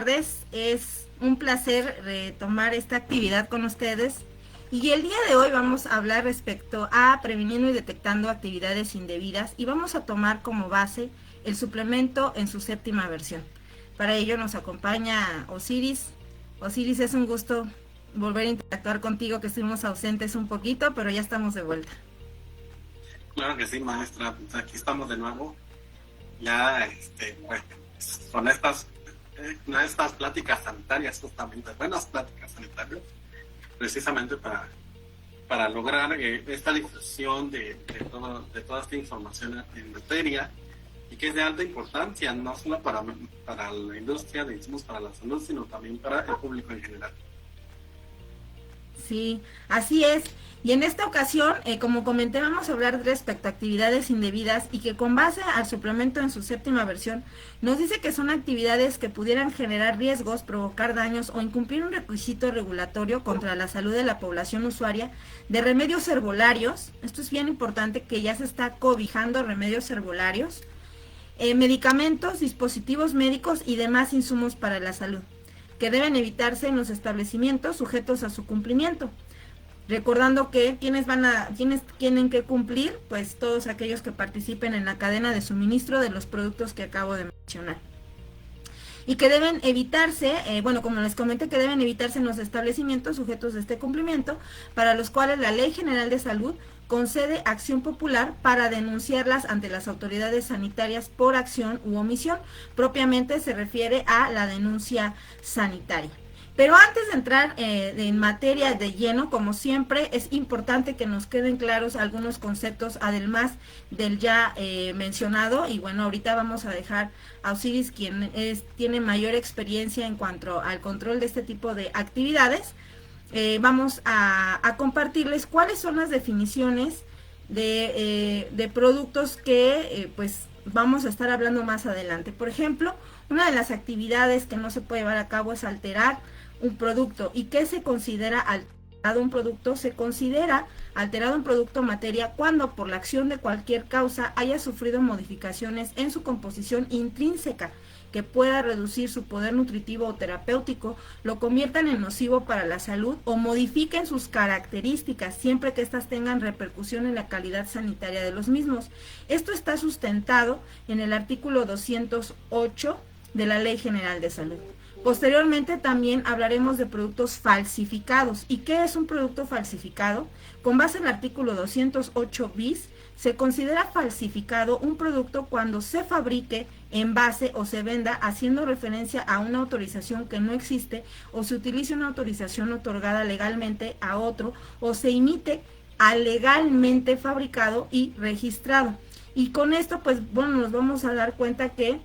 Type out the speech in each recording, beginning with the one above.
tardes. Es un placer retomar esta actividad con ustedes. Y el día de hoy vamos a hablar respecto a previniendo y detectando actividades indebidas y vamos a tomar como base el suplemento en su séptima versión. Para ello nos acompaña Osiris. Osiris, es un gusto volver a interactuar contigo, que estuvimos ausentes un poquito, pero ya estamos de vuelta. Claro que sí, maestra. Pues aquí estamos de nuevo. Ya, pues, con estas pláticas sanitarias, justamente, buenas pláticas sanitarias, precisamente para lograr esta difusión de toda esta información en materia, y que es de alta importancia, no solo para la industria de insumos para la salud, sino también para el público en general. Sí, así es. Y en esta ocasión, como comenté, vamos a hablar respecto a actividades indebidas y que con base al suplemento en su séptima versión, nos dice que son actividades que pudieran generar riesgos, provocar daños o incumplir un requisito regulatorio contra la salud de la población usuaria de remedios herbolarios. Esto es bien importante, que ya se está cobijando remedios herbolarios, medicamentos, dispositivos médicos y demás insumos para la salud, que deben evitarse en los establecimientos sujetos a su cumplimiento. Recordando que quienes tienen que cumplir, pues todos aquellos que participen en la cadena de suministro de los productos que acabo de mencionar. Y que deben evitarse, como les comenté, que deben evitarse en los establecimientos sujetos a este cumplimiento, para los cuales la Ley General de Salud concede acción popular para denunciarlas ante las autoridades sanitarias por acción u omisión. Propiamente se refiere a la denuncia sanitaria. Pero antes de entrar en materia de lleno, como siempre, es importante que nos queden claros algunos conceptos, además del ya mencionado. Y bueno, ahorita vamos a dejar a Osiris, quien tiene mayor experiencia en cuanto al control de este tipo de actividades. Vamos a compartirles cuáles son las definiciones de productos que pues vamos a estar hablando más adelante. Por ejemplo, una de las actividades que no se puede llevar a cabo es alterar un producto. ¿Y qué se considera alterado un producto? Se considera alterado un producto o materia cuando por la acción de cualquier causa haya sufrido modificaciones en su composición intrínseca que pueda reducir su poder nutritivo o terapéutico, lo conviertan en nocivo para la salud o modifiquen sus características, siempre que éstas tengan repercusión en la calidad sanitaria de los mismos. Esto está sustentado en el artículo 208 de la Ley General de Salud. Posteriormente también hablaremos de productos falsificados. ¿Y qué es un producto falsificado? Con base en el artículo 208 bis, se considera falsificado un producto cuando se fabrique, envase o se venda haciendo referencia a una autorización que no existe, o se utilice una autorización otorgada legalmente a otro, o se imite a legalmente fabricado y registrado. Y con esto, pues bueno, nos vamos a dar cuenta que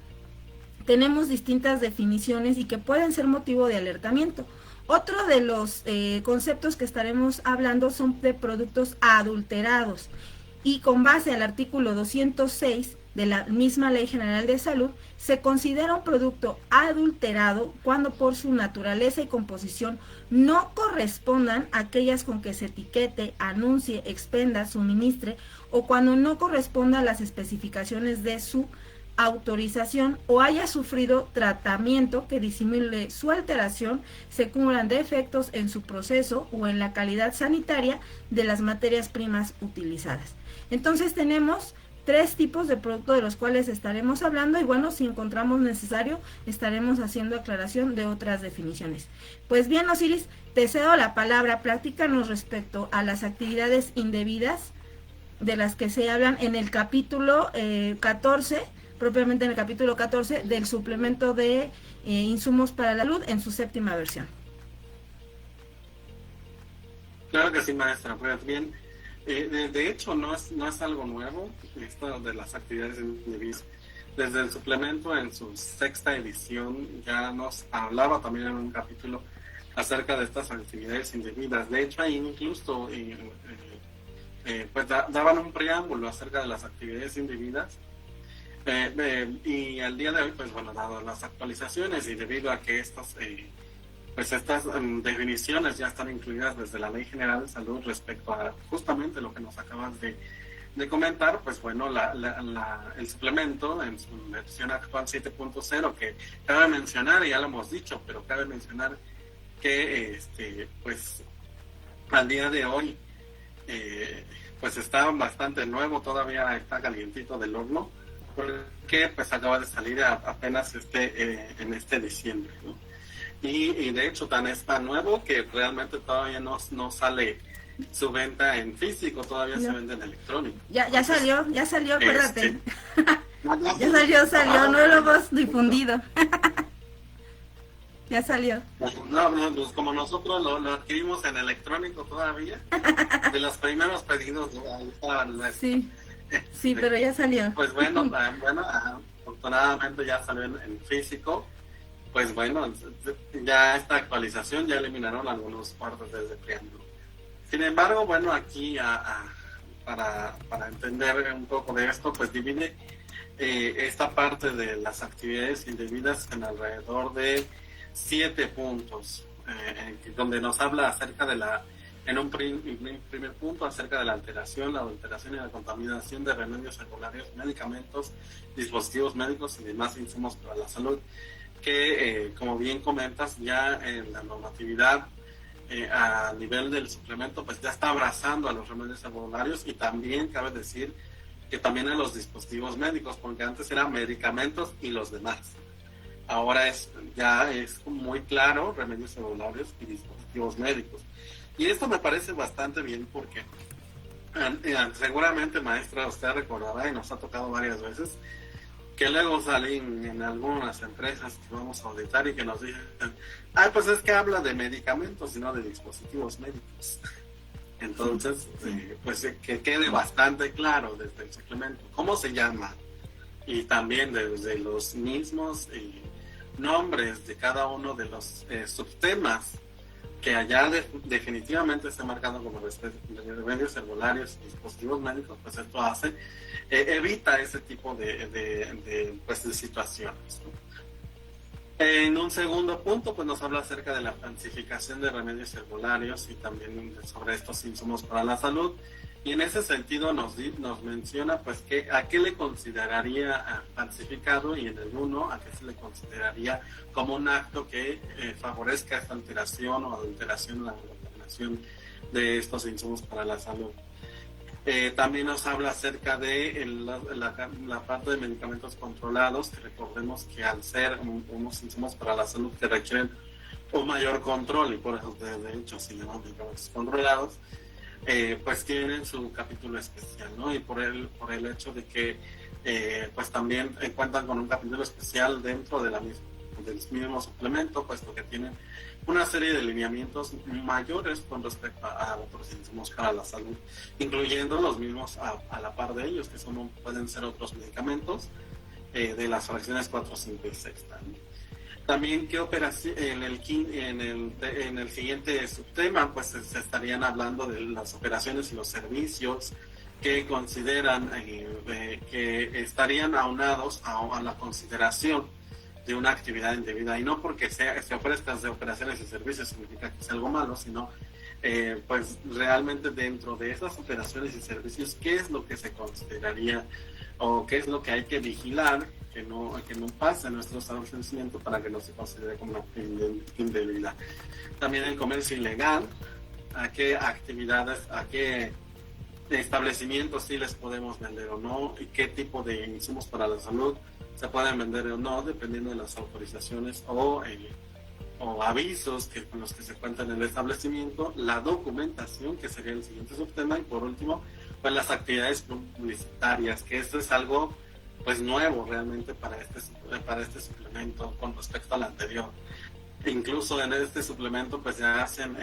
tenemos distintas definiciones y que pueden ser motivo de alertamiento. Otro de los conceptos que estaremos hablando son de productos adulterados. Y con base al artículo 206 de la misma Ley General de Salud, se considera un producto adulterado cuando por su naturaleza y composición no correspondan a aquellas con que se etiquete, anuncie, expenda, suministre, o cuando no corresponda a las especificaciones de su autorización o haya sufrido tratamiento que disimule su alteración, se cumplan defectos en su proceso o en la calidad sanitaria de las materias primas utilizadas. Entonces tenemos tres tipos de productos de los cuales estaremos hablando, y bueno, si encontramos necesario estaremos haciendo aclaración de otras definiciones. Pues bien, Osiris, te cedo la palabra. Platícanos respecto a las actividades indebidas de las que se hablan en el capítulo 14, propiamente en el capítulo 14 del suplemento de insumos para la salud en su séptima versión. Claro que sí, maestra. Pues bien, de hecho no es algo nuevo esto de las actividades indebidas. Desde el suplemento en su sexta edición ya nos hablaba también en un capítulo acerca de estas actividades indebidas. De hecho ahí incluso pues daban un preámbulo acerca de las actividades indebidas. Y al día de hoy, pues bueno, dado las actualizaciones y debido a que estas definiciones ya están incluidas desde la Ley General de Salud respecto a justamente lo que nos acabas de de comentar, pues bueno, el suplemento en su versión actual 7.0, que cabe mencionar, y ya lo hemos dicho, pero cabe mencionar que pues al día de hoy pues está bastante nuevo, todavía está calientito del horno, porque pues acaba de salir apenas en este diciembre, ¿no? Y de hecho está nuevo que realmente todavía no sale su venta en físico, todavía se vende en electrónico. Ya salió, acuérdate. Ya salió, no lo hemos difundido. Ya salió. No, pues como nosotros lo adquirimos en electrónico todavía, de los primeros pedidos. Sí, pero ya salió. Pues bueno, afortunadamente ya salió en físico. Pues bueno, ya esta actualización ya eliminaron algunos partes desde preámbulo. Sin embargo, bueno, aquí para entender un poco de esto, pues divide esta parte de las actividades indebidas en alrededor de 7 puntos, donde nos habla acerca de en un primer punto, acerca de la alteración, la adulteración y la contaminación de remedios herbularios, medicamentos, dispositivos médicos y demás insumos para la salud, que como bien comentas, ya en la normatividad a nivel del suplemento pues ya está abrazando a los remedios herbolarios, y también cabe decir que también a los dispositivos médicos, porque antes eran medicamentos y los demás. Ahora ya es muy claro remedios herbolarios y dispositivos médicos. Y esto me parece bastante bien porque seguramente, maestra, usted recordará, y nos ha tocado varias veces, que luego salen en algunas empresas que vamos a auditar y que nos dicen, pues es que habla de medicamentos y no de dispositivos médicos. Entonces, pues que quede bastante claro desde el suplemento cómo se llama, y también desde los mismos nombres de cada uno de los subtemas que allá definitivamente está marcado como remedios herbolarios y dispositivos médicos, pues esto evita ese tipo de situaciones, ¿no? En un segundo punto, pues nos habla acerca de la falsificación de remedios herbolarios y también sobre estos insumos para la salud. Y en ese sentido nos menciona pues que a qué le consideraría falsificado, y en el 1 a qué se le consideraría como un acto que favorezca esta alteración o adulteración, la contaminación de estos insumos para la salud. También nos habla acerca de la parte de medicamentos controlados, que recordemos que al ser unos insumos para la salud que requieren un mayor control, y por eso de hecho se llaman medicamentos controlados, pues tienen su capítulo especial, ¿no? Y por el hecho de que pues también cuentan con un capítulo especial dentro del mismo suplemento, puesto que tienen una serie de lineamientos mayores con respecto a otros insumos para la salud, incluyendo los mismos a la par de ellos, que pueden ser otros medicamentos de las fracciones 4, 5 y 6. También qué operación en el siguiente subtema, pues se estarían hablando de las operaciones y los servicios que consideran que estarían aunados a la consideración de una actividad indebida, y no porque se ofrezcan de operaciones y servicios significa que es algo malo, sino pues realmente dentro de esas operaciones y servicios, qué es lo que se consideraría o qué es lo que hay que vigilar que no pase nuestro establecimiento para que no se considere como una indebida. También el comercio ilegal, a qué actividades, a qué establecimientos sí les podemos vender o no, y qué tipo de insumos para la salud se pueden vender o no, dependiendo de las autorizaciones o avisos con los que se cuenta en el establecimiento, la documentación, que sería el siguiente subtema, y por último, pues las actividades publicitarias, que esto es algo pues nuevo realmente para este suplemento con respecto al anterior. Incluso en este suplemento pues ya hacen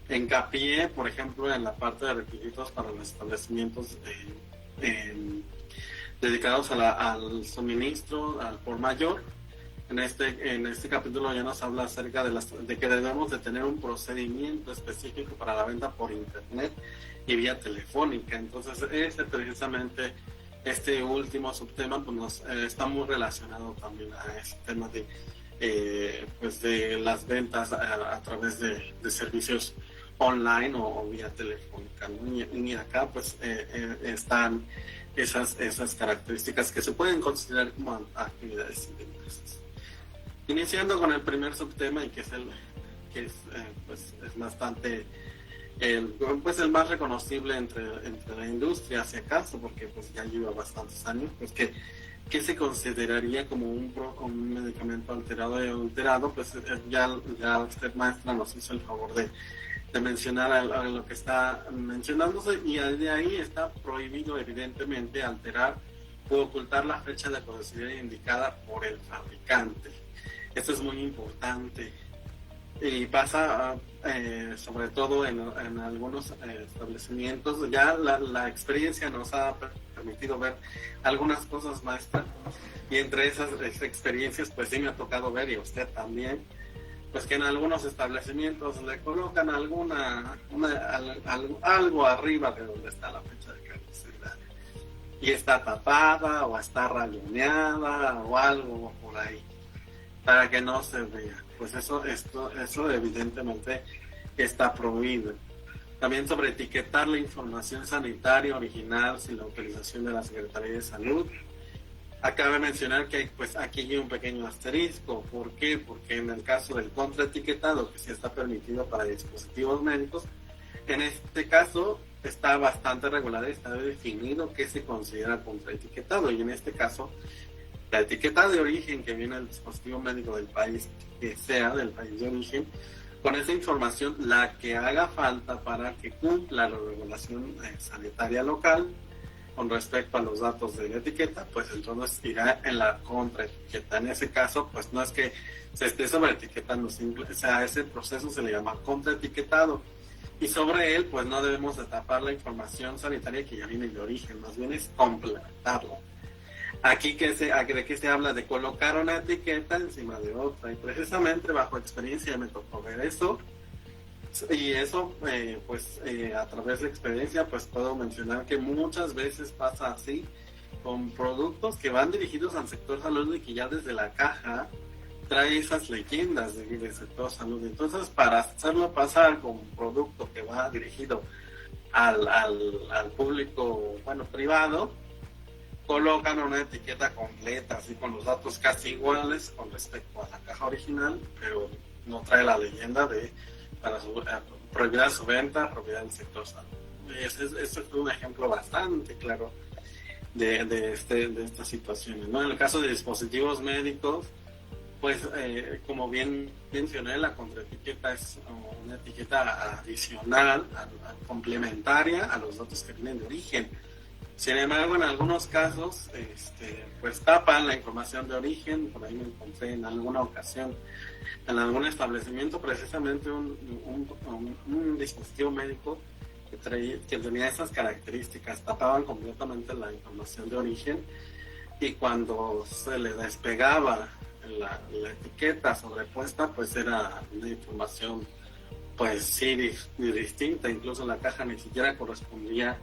hincapié, por ejemplo, en la parte de requisitos para los establecimientos dedicados al suministro al por mayor. En este capítulo ya nos habla acerca de que debemos de tener un procedimiento específico para la venta por internet y vía telefónica. Entonces precisamente este último subtema pues está muy relacionado también a ese tema de las ventas a través de servicios online o vía telefónica, ¿no? Y acá pues están esas características que se pueden considerar como actividades indebidas. Iniciando con el primer subtema, y que es pues es bastante el más reconocible entre la industria, si acaso, porque pues ya lleva bastantes años, pues que se consideraría como un medicamento alterado y adulterado. Pues ya usted, maestra, nos hizo el favor de mencionar a lo que está mencionándose, y de ahí está prohibido evidentemente alterar o ocultar la fecha de caducidad indicada por el fabricante. Esto es muy importante y pasa sobre todo en algunos establecimientos. Ya la experiencia nos ha permitido ver algunas cosas, maestra, y entre esas experiencias pues sí me ha tocado ver, y usted también, pues que en algunos establecimientos le colocan algo arriba de donde está la fecha de caducidad, y está tapada o está rayoneada o algo por ahí para que no se vea. Pues eso evidentemente está prohibido. También sobre etiquetar la información sanitaria original sin la autorización de la Secretaría de Salud. Acabe mencionar que pues aquí hay un pequeño asterisco. ¿Por qué? Porque en el caso del contraetiquetado, que sí está permitido para dispositivos médicos, en este caso está bastante regulado y está definido qué se considera contraetiquetado, y en este caso la etiqueta de origen que viene del dispositivo médico del país que sea, del país de origen, con esa información, la que haga falta para que cumpla la regulación sanitaria local con respecto a los datos de la etiqueta, pues entonces irá en la contraetiqueta. En ese caso, pues no es que se esté sobreetiquetando, o sea, ese proceso se le llama contraetiquetado, y sobre él pues no debemos de tapar la información sanitaria que ya viene de origen, más bien es complementarla. Aquí ¿de qué se habla? De colocar una etiqueta encima de otra, y precisamente bajo experiencia me tocó ver eso, y eso a través de experiencia pues puedo mencionar que muchas veces pasa así con productos que van dirigidos al sector salud y que ya desde la caja trae esas leyendas del sector salud. Entonces, para hacerlo pasar con un producto que va dirigido al público privado, colocan una etiqueta completa, así con los datos casi iguales con respecto a la caja original, pero no trae la leyenda para prohibir su venta, prohibir el sector salud. Este es un ejemplo bastante claro de estas situaciones, ¿no? En el caso de dispositivos médicos, pues como bien mencioné, la contraetiqueta es una etiqueta adicional, complementaria a los datos que vienen de origen. Sin embargo, en algunos casos, pues tapan la información de origen. Por ahí me encontré en alguna ocasión, en algún establecimiento, precisamente un dispositivo médico que tenía esas características. Tapaban completamente la información de origen, y cuando se le despegaba la etiqueta sobrepuesta, pues era una información pues sí distinta. Incluso la caja ni siquiera correspondía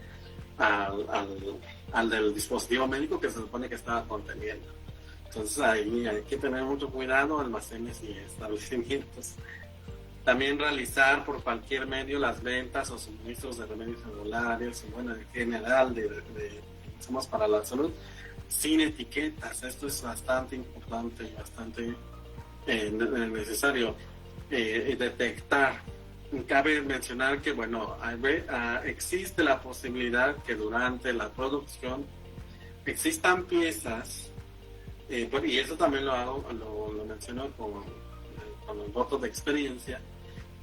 al del dispositivo médico que se supone que estaba conteniendo. Entonces ahí hay que tener mucho cuidado, almacenes y establecimientos. También realizar por cualquier medio las ventas o suministros de remedios regulares, en general de insumos para la salud, sin etiquetas. Esto es bastante importante y bastante necesario detectar. Cabe mencionar que existe la posibilidad que durante la producción existan piezas, y eso también lo menciono con el voto de experiencia,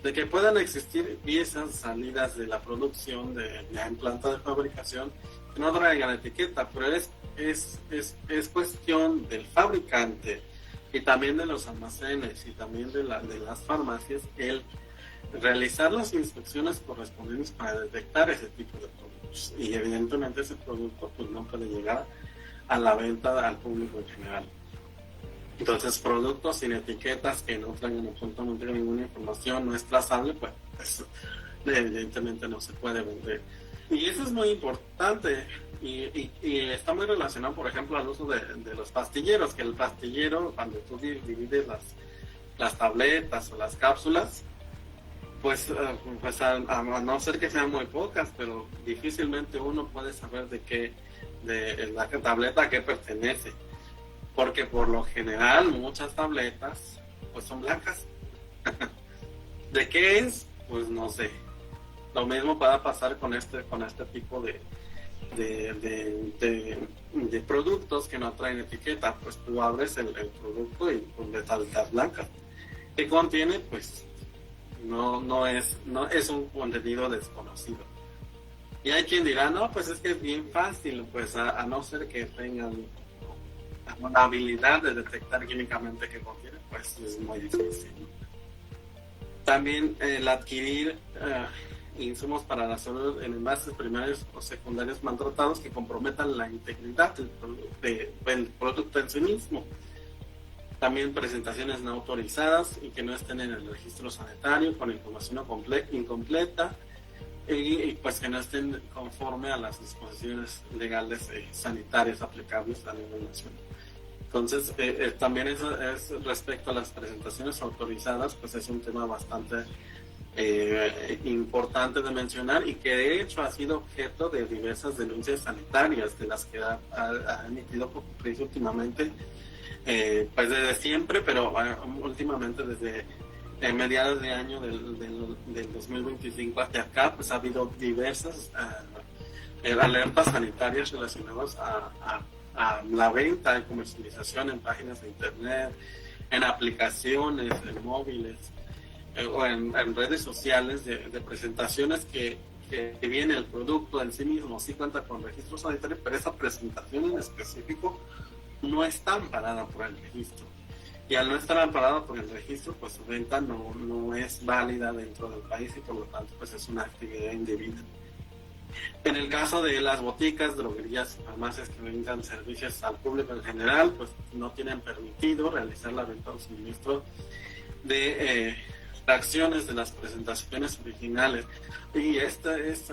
de que puedan existir piezas salidas de la producción ya en planta de fabricación que no traigan etiqueta, pero es cuestión del fabricante y también de los almacenes y también de las farmacias el realizar las inspecciones correspondientes para detectar ese tipo de productos, y evidentemente ese producto pues no puede llegar a la venta al público en general. Entonces, productos sin etiquetas que no traigan absolutamente ninguna información, no es trazable, pues evidentemente no se puede vender. Y eso es muy importante, y está muy relacionado, por ejemplo, al uso de los pastilleros, que el pastillero, cuando tú divides las tabletas o las cápsulas, Pues a no ser que sean muy pocas, pero difícilmente uno puede saber de la tableta a qué pertenece, porque por lo general muchas tabletas pues son blancas. ¿De qué es? Pues no sé. Lo mismo puede pasar con este tipo de productos que no traen etiqueta. Pues tú abres el producto y pues letalitas blancas. ¿Qué contiene? Pues no es un contenido desconocido. Y hay quien dirá, no, pues es que es bien fácil, pues a no ser que tengan la habilidad de detectar químicamente qué contiene, pues es muy difícil. También el adquirir insumos para la salud en envases primarios o secundarios maltratados que comprometan la integridad del producto en sí mismo. También presentaciones no autorizadas y que no estén en el registro sanitario con información incompleta y pues que no estén conforme a las disposiciones legales sanitarias aplicables a nivel nacional. Entonces, también es respecto a las presentaciones autorizadas, pues es un tema bastante importante de mencionar y que de hecho ha sido objeto de diversas denuncias sanitarias de las que ha emitido Cofepris últimamente, pues desde siempre, pero últimamente desde mediados de año del 2025 hacia acá, pues ha habido diversas alertas sanitarias relacionadas a la venta y comercialización en páginas de internet, en aplicaciones, en móviles o en redes sociales de presentaciones que viene el producto en sí mismo, sí cuenta con registro sanitario, pero esa presentación en específico no está amparada por el registro. Y al no estar amparada por el registro, pues su venta no es válida dentro del país y por lo tanto pues es una actividad indebida. En el caso de las boticas, droguerías y farmacias que brindan servicios al público en general, pues no tienen permitido realizar la venta o suministro de fracciones de las presentaciones originales. Y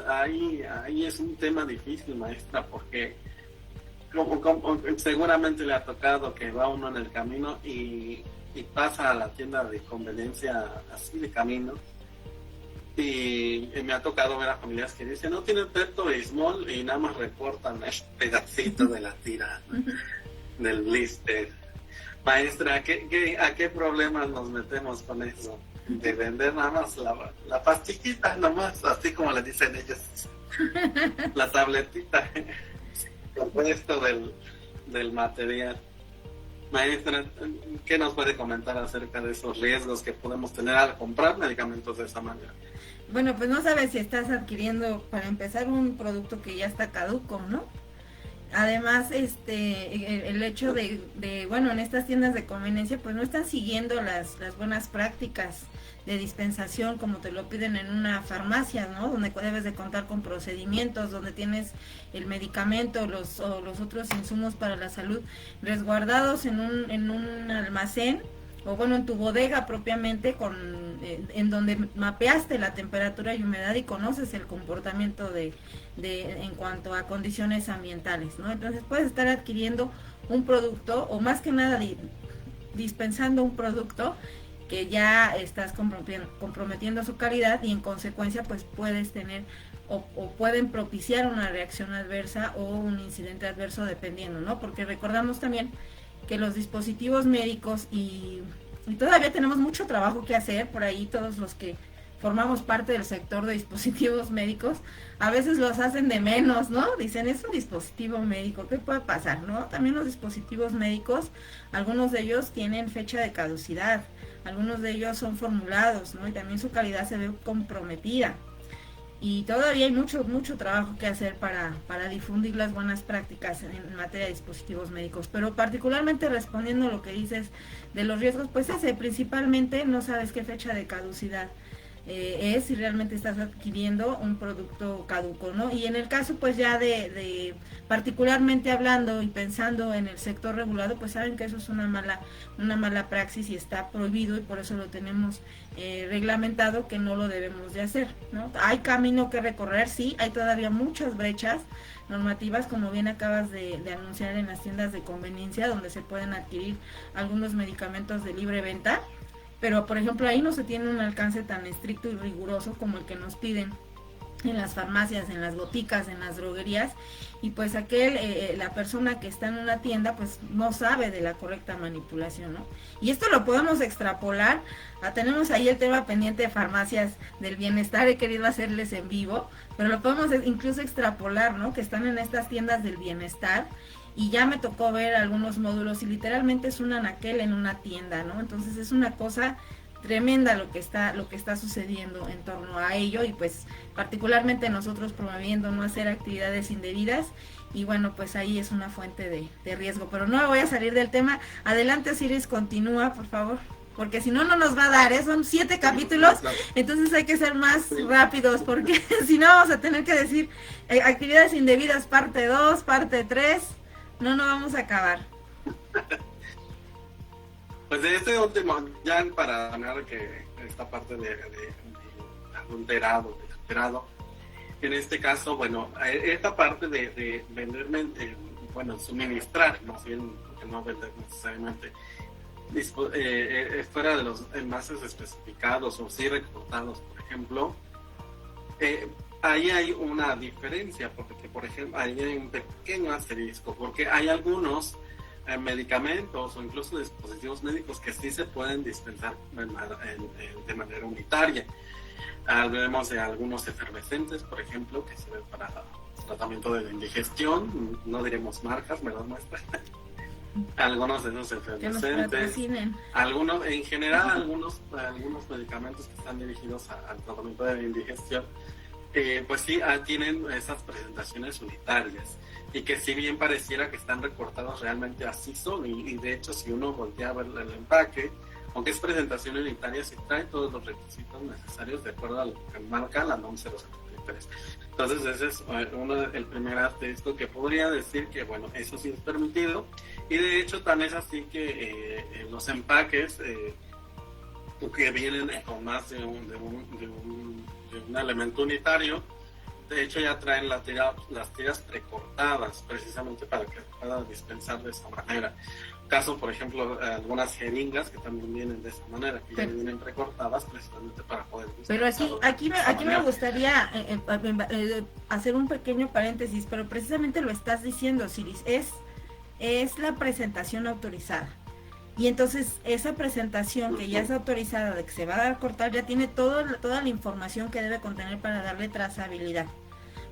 ahí es un tema difícil, maestra, porque seguramente le ha tocado que va uno en el camino y pasa a la tienda de conveniencia así de camino. Y me ha tocado ver a familias que dicen, no tienen Pepto-Bismol y nada más recortan el pedacito de la tira del blister. Maestra, ¿a qué problemas nos metemos con eso? De vender nada más la pastillita, nomás, así como le dicen ellos, la tabletita, con esto del material. Maestra, ¿qué nos puede comentar acerca de esos riesgos que podemos tener al comprar medicamentos de esa manera? Bueno, pues no sabes si estás adquiriendo, para empezar, un producto que ya está caduco, ¿no? Además, el hecho de, bueno, en estas tiendas de conveniencia, pues no están siguiendo las buenas prácticas de dispensación como te lo piden en una farmacia, ¿no? Donde debes de contar con procedimientos, donde tienes el medicamento, los otros insumos para la salud resguardados en un almacén, o bueno, en tu bodega propiamente, en donde mapeaste la temperatura y humedad y conoces el comportamiento en cuanto a condiciones ambientales, ¿no? Entonces puedes estar adquiriendo un producto, o más que nada dispensando un producto que ya estás comprometiendo su calidad, y en consecuencia pues puedes tener o pueden propiciar una reacción adversa o un incidente adverso, dependiendo, ¿no? Porque recordamos también que los dispositivos médicos y todavía tenemos mucho trabajo que hacer por ahí. Todos los que formamos parte del sector de dispositivos médicos a veces los hacen de menos, ¿no? Dicen, es un dispositivo médico, ¿qué puede pasar? ¿No? También los dispositivos médicos, algunos de ellos tienen fecha de caducidad, algunos de ellos son formulados, ¿no? Y también su calidad se ve comprometida. Y todavía hay mucho trabajo que hacer para difundir las buenas prácticas en materia de dispositivos médicos. Pero particularmente respondiendo a lo que dices de los riesgos, pues principalmente no sabes qué fecha de caducidad es, si realmente estás adquiriendo un producto caduco, ¿no? Y en el caso pues ya de particularmente hablando y pensando en el sector regulado, pues saben que eso es una mala praxis y está prohibido, y por eso lo tenemos reglamentado, que no lo debemos de hacer, ¿no? Hay camino que recorrer, sí, hay todavía muchas brechas normativas, como bien acabas de anunciar, en las tiendas de conveniencia, donde se pueden adquirir algunos medicamentos de libre venta. pero por ejemplo ahí no se tiene un alcance tan estricto y riguroso como el que nos piden en las farmacias, en las boticas, en las droguerías, y pues la persona que está en una tienda pues no sabe de la correcta manipulación, ¿no? Y esto lo podemos extrapolar, tenemos ahí el tema pendiente de farmacias del bienestar, he querido hacerles en vivo, pero lo podemos incluso extrapolar, ¿no? Que están en estas tiendas del bienestar, y ya me tocó ver algunos módulos y literalmente es un anaquel en una tienda, ¿no? Entonces es una cosa tremenda lo que está sucediendo en torno a ello, y pues particularmente nosotros promoviendo no hacer actividades indebidas, y bueno, pues ahí es una fuente de riesgo, pero no me voy a salir del tema. Adelante, Osiris, continúa, por favor, porque si no, no nos va a dar, son 7 capítulos, entonces hay que ser más rápidos, porque si no vamos a tener que decir actividades indebidas parte 2, parte 3, no vamos a acabar. Pues de este último, ya para ganar que esta parte de adulterado, en este caso, bueno, esta parte de venderme, bueno, suministrar, más bien, que no vender necesariamente, fuera de los envases especificados o sí recortados, por ejemplo, ahí hay una diferencia, porque, por ejemplo, ahí hay un pequeño asterisco, porque hay algunos medicamentos o incluso dispositivos médicos que sí se pueden dispensar de manera unitaria. Hablemos de algunos efervescentes, por ejemplo, que sirven para tratamiento de la indigestión, no diremos marcas, me las muestra. Algunos de esos efervescentes, algunos, en general, algunos medicamentos que están dirigidos al tratamiento de la indigestión, pues sí, tienen esas presentaciones unitarias, y que si bien pareciera que están recortados, realmente así son, y de hecho si uno voltea a ver el empaque, aunque es presentación unitaria, sí trae todos los requisitos necesarios de acuerdo a lo que marca la NOM 073. Entonces ese es el primer asterisco que podría decir que, bueno, eso sí es permitido, y de hecho tan es así que los empaques que vienen con más de un elemento unitario, de hecho ya traen las tiras precortadas precisamente para que se pueda dispensar de esa manera. Caso, por ejemplo, algunas jeringas que también vienen de esa manera, que ya vienen precortadas precisamente para poder dispensar. Pero aquí me gustaría hacer un pequeño paréntesis, pero precisamente lo estás diciendo, Siris, es la presentación autorizada. Y entonces esa presentación que ya es autorizada de que se va a dar a cortar ya tiene toda la información que debe contener para darle trazabilidad.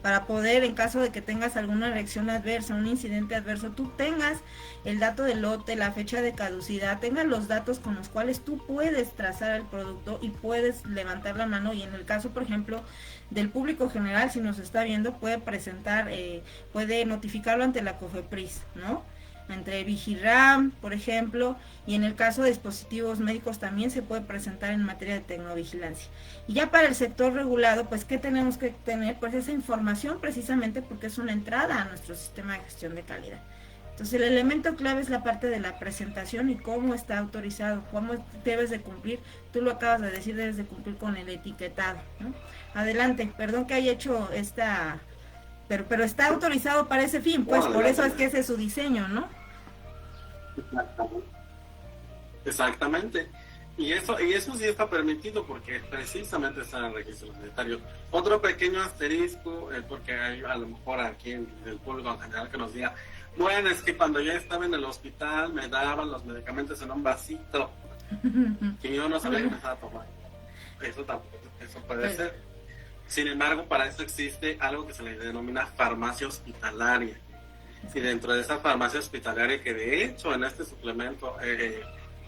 Para poder, en caso de que tengas alguna reacción adversa, un incidente adverso, tú tengas el dato del lote, la fecha de caducidad, tengas los datos con los cuales tú puedes trazar el producto y puedes levantar la mano. Y en el caso, por ejemplo, del público general, si nos está viendo, puede presentar, puede notificarlo ante la COFEPRIS, ¿no? Entre Vigiram, por ejemplo, y en el caso de dispositivos médicos también se puede presentar en materia de tecnovigilancia. Y ya para el sector regulado, pues ¿qué tenemos que tener? Pues esa información precisamente porque es una entrada a nuestro sistema de gestión de calidad. Entonces el elemento clave es la parte de la presentación y cómo está autorizado, cómo debes de cumplir. Tú lo acabas de decir, debes de cumplir con el etiquetado, ¿no? Adelante, perdón que haya hecho esta... Pero está autorizado para ese fin, pues por eso es que ese es su diseño, ¿no? Exactamente. Y eso sí está permitido porque precisamente está en el registro sanitario. Otro pequeño asterisco, porque hay a lo mejor aquí en el público en general que nos diga, bueno, es que cuando yo estaba en el hospital me daban los medicamentos en un vasito y yo no sabía que me estaba tomando. Eso puede ser. Sin embargo, para eso existe algo que se le denomina farmacia hospitalaria. Y dentro de esa farmacia hospitalaria, que de hecho en este suplemento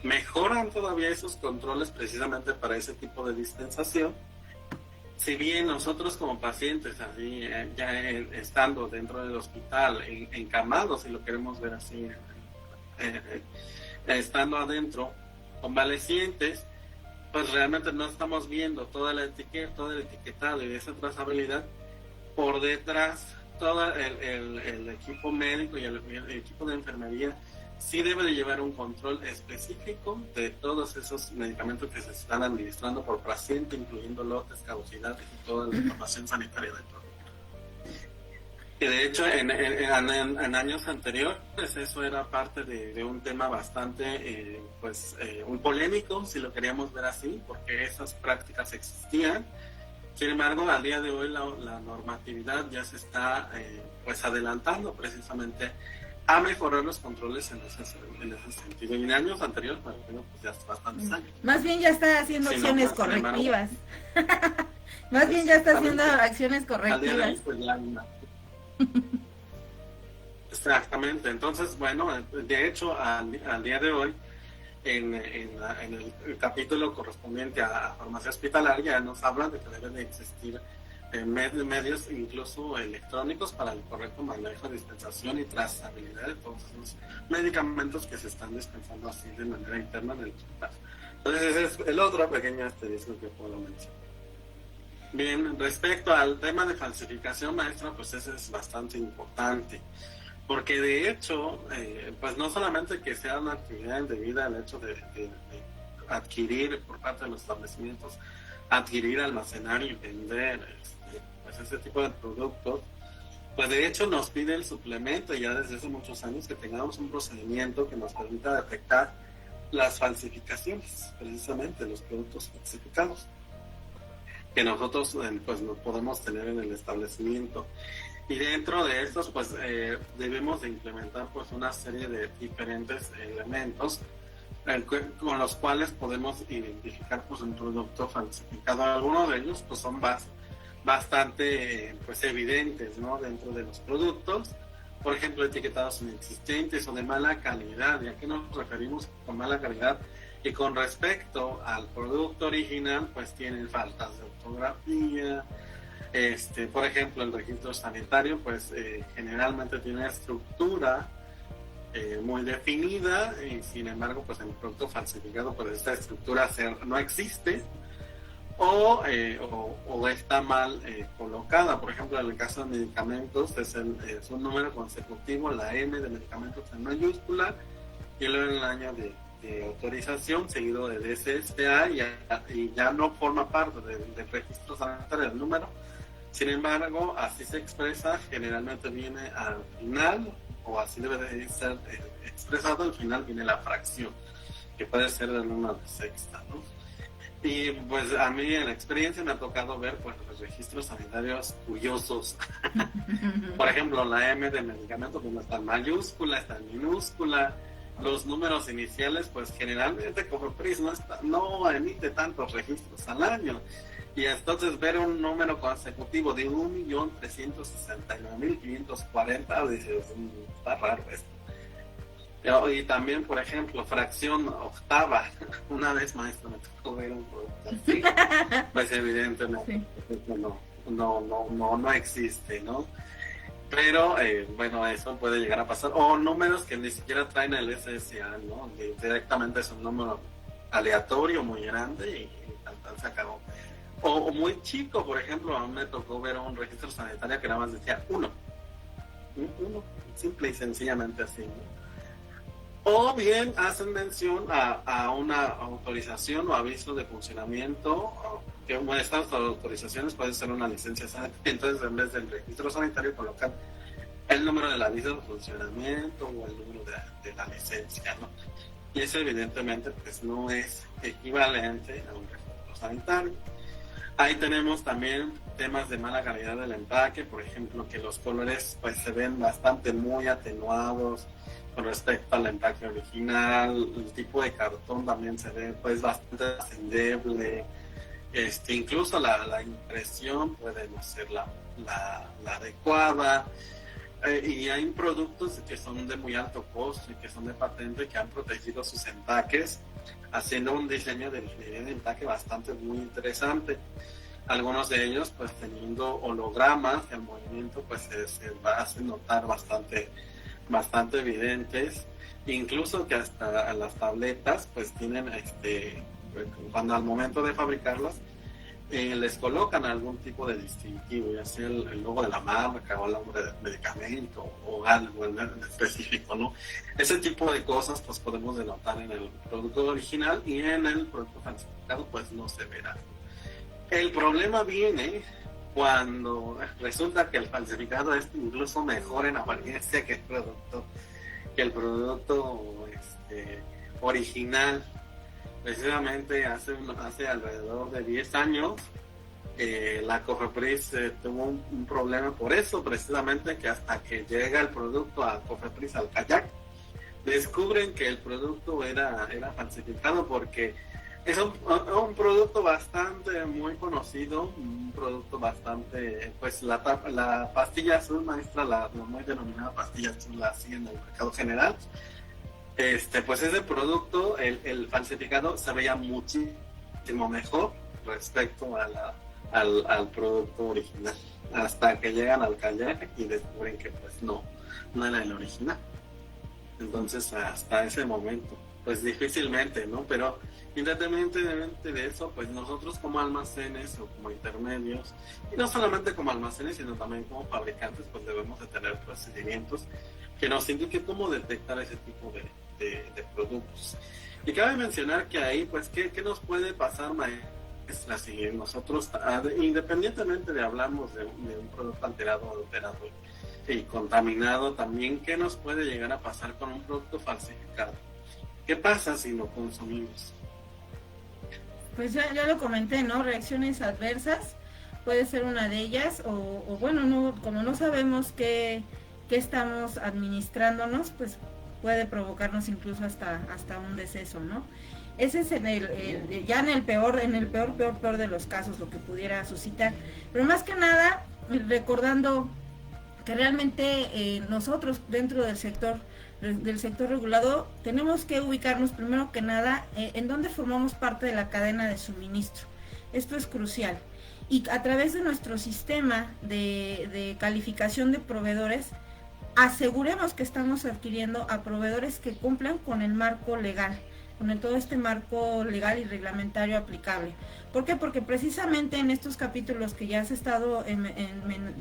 mejoran todavía esos controles precisamente para ese tipo de dispensación. Si bien nosotros como pacientes, así ya estando dentro del hospital, encamados, si lo queremos ver así, estando adentro, convalecientes, pues realmente no estamos viendo toda la etiqueta, todo el etiquetado y esa trazabilidad. Por detrás, todo el equipo médico y el equipo de enfermería sí debe de llevar un control específico de todos esos medicamentos que se están administrando por paciente, incluyendo lotes, caducidades y toda la información sanitaria del producto. Que de hecho en años anteriores eso era parte de un tema bastante un polémico, si lo queríamos ver así, porque esas prácticas existían. Sin embargo, al día de hoy la normatividad ya se está pues adelantando precisamente a mejorar los controles en ese sentido. Y en años anteriores, bueno, pues ya hace bastantes años. Más bien ya está haciendo acciones correctivas. Más bien ya está haciendo acciones correctivas. Al día de hoy, pues ya exactamente. Entonces, bueno, de hecho, al día de hoy, en el capítulo correspondiente a farmacia hospitalaria, nos habla de que deben de existir medios incluso electrónicos para el correcto manejo, dispensación y trazabilidad de todos esos medicamentos que se están dispensando así de manera interna en el hospital. Entonces, ese es el otro pequeño asterisco que puedo mencionar. Bien, respecto al tema de falsificación, maestra, pues ese es bastante importante, porque de hecho, pues no solamente que sea una actividad indebida el hecho de adquirir por parte de los establecimientos, adquirir, almacenar y vender pues ese tipo de productos, pues de hecho nos pide el suplemento ya desde hace muchos años que tengamos un procedimiento que nos permita detectar las falsificaciones, precisamente los productos falsificados que nosotros pues nos podemos tener en el establecimiento. Y dentro de estos pues debemos de implementar pues una serie de diferentes elementos con los cuales podemos identificar pues un producto falsificado. Algunos de ellos pues son bastante pues evidentes, ¿no? Dentro de los productos, por ejemplo, etiquetados inexistentes o de mala calidad. ¿Y a qué nos referimos con mala calidad? Y con respecto al producto original, pues tienen faltas de ortografía. Por ejemplo, el registro sanitario, pues generalmente tiene estructura muy definida, y sin embargo, pues en el producto falsificado, pues esta estructura no existe o está mal colocada. Por ejemplo, en el caso de medicamentos, es un número consecutivo, la M de medicamentos en mayúscula, y luego en el año de autorización seguido de DCSA, y ya no forma parte del registro sanitario el número. Sin embargo, así se expresa, generalmente viene al final, o así debe de ser expresado, al final viene la fracción, que puede ser del 1 de sexta, ¿no? Y pues a mí en la experiencia me ha tocado ver pues los registros sanitarios curiosos. Por ejemplo, la M de medicamento pues no está en mayúscula, está en minúscula. Los números iniciales, pues generalmente Cofepris no emite tantos registros al año. Y entonces ver un número consecutivo de 1.369.540, dices, está raro esto. Y también, por ejemplo, fracción octava. Una vez, maestro, me tocó ver un producto así. Pues evidentemente no existe, ¿no? Pero, bueno, eso puede llegar a pasar. O números que ni siquiera traen el SSA, ¿no? Directamente es un número aleatorio muy grande y tal se acabó. O muy chico, por ejemplo, a mí me tocó ver un registro sanitario que nada más decía 1, simple y sencillamente así, ¿no? O bien hacen mención a una autorización o aviso de funcionamiento, que bueno, estas autorizaciones pueden ser una licencia sanitaria. Entonces, en vez del registro sanitario, colocan el número del aviso de funcionamiento o el número de la licencia, ¿no? Y eso evidentemente pues no es equivalente a un registro sanitario. Ahí tenemos también temas de mala calidad del empaque, por ejemplo, que los colores pues se ven bastante muy atenuados con respecto al empaque original. El tipo de cartón también se ve pues bastante endeble. Incluso la impresión puede no ser la adecuada. Y hay productos que son de muy alto costo y que son de patente, que han protegido sus empaques haciendo un diseño de ingeniería de empaque bastante muy interesante. Algunos de ellos pues teniendo hologramas que al movimiento pues se hacen notar bastante evidentes, incluso que hasta las tabletas pues tienen cuando al momento de fabricarlas les colocan algún tipo de distintivo, ya sea el logo de la marca o el nombre del medicamento o algo en específico, ¿no? Ese tipo de cosas pues podemos denotar en el producto original, y en el producto falsificado pues no se verá. El problema viene cuando resulta que el falsificado es incluso mejor en apariencia que el producto original. Precisamente hace alrededor de 10 años la Cofepris tuvo un problema por eso, precisamente, que hasta que llega el producto a Cofepris, al kayak, descubren que el producto era falsificado, porque es un producto bastante muy conocido, un producto bastante, pues la pastilla azul, maestra, la muy denominada pastilla azul, así en el mercado general. Pues ese producto, el falsificado, se veía muchísimo mejor respecto al producto original, hasta que llegan al kayak y descubren que pues no era el original. Entonces hasta ese momento pues difícilmente, ¿no? Pero independientemente de eso, pues nosotros como almacenes o como intermedios, y no solamente como almacenes, sino también como fabricantes, pues debemos de tener procedimientos que nos indiquen cómo detectar ese tipo de productos. Y cabe mencionar que ahí, pues, ¿qué nos puede pasar, maestra, si nosotros, independientemente de hablamos de un producto alterado, adulterado y contaminado, también qué nos puede llegar a pasar con un producto falsificado? ¿Qué pasa si lo consumimos? Pues ya lo comenté, ¿no? Reacciones adversas puede ser una de ellas, o bueno, no, como no sabemos qué estamos administrándonos, pues puede provocarnos incluso hasta un deceso, ¿no? Ese es ya en el peor de los casos, lo que pudiera suscitar. Pero más que nada, recordando que realmente nosotros dentro del sector regulado tenemos que ubicarnos primero que nada en dónde formamos parte de la cadena de suministro. Esto es crucial. Y a través de nuestro sistema de calificación de proveedores, aseguremos que estamos adquiriendo a proveedores que cumplan con el marco legal, con todo este marco legal y reglamentario aplicable. ¿Por qué? Porque precisamente en estos capítulos que ya has estado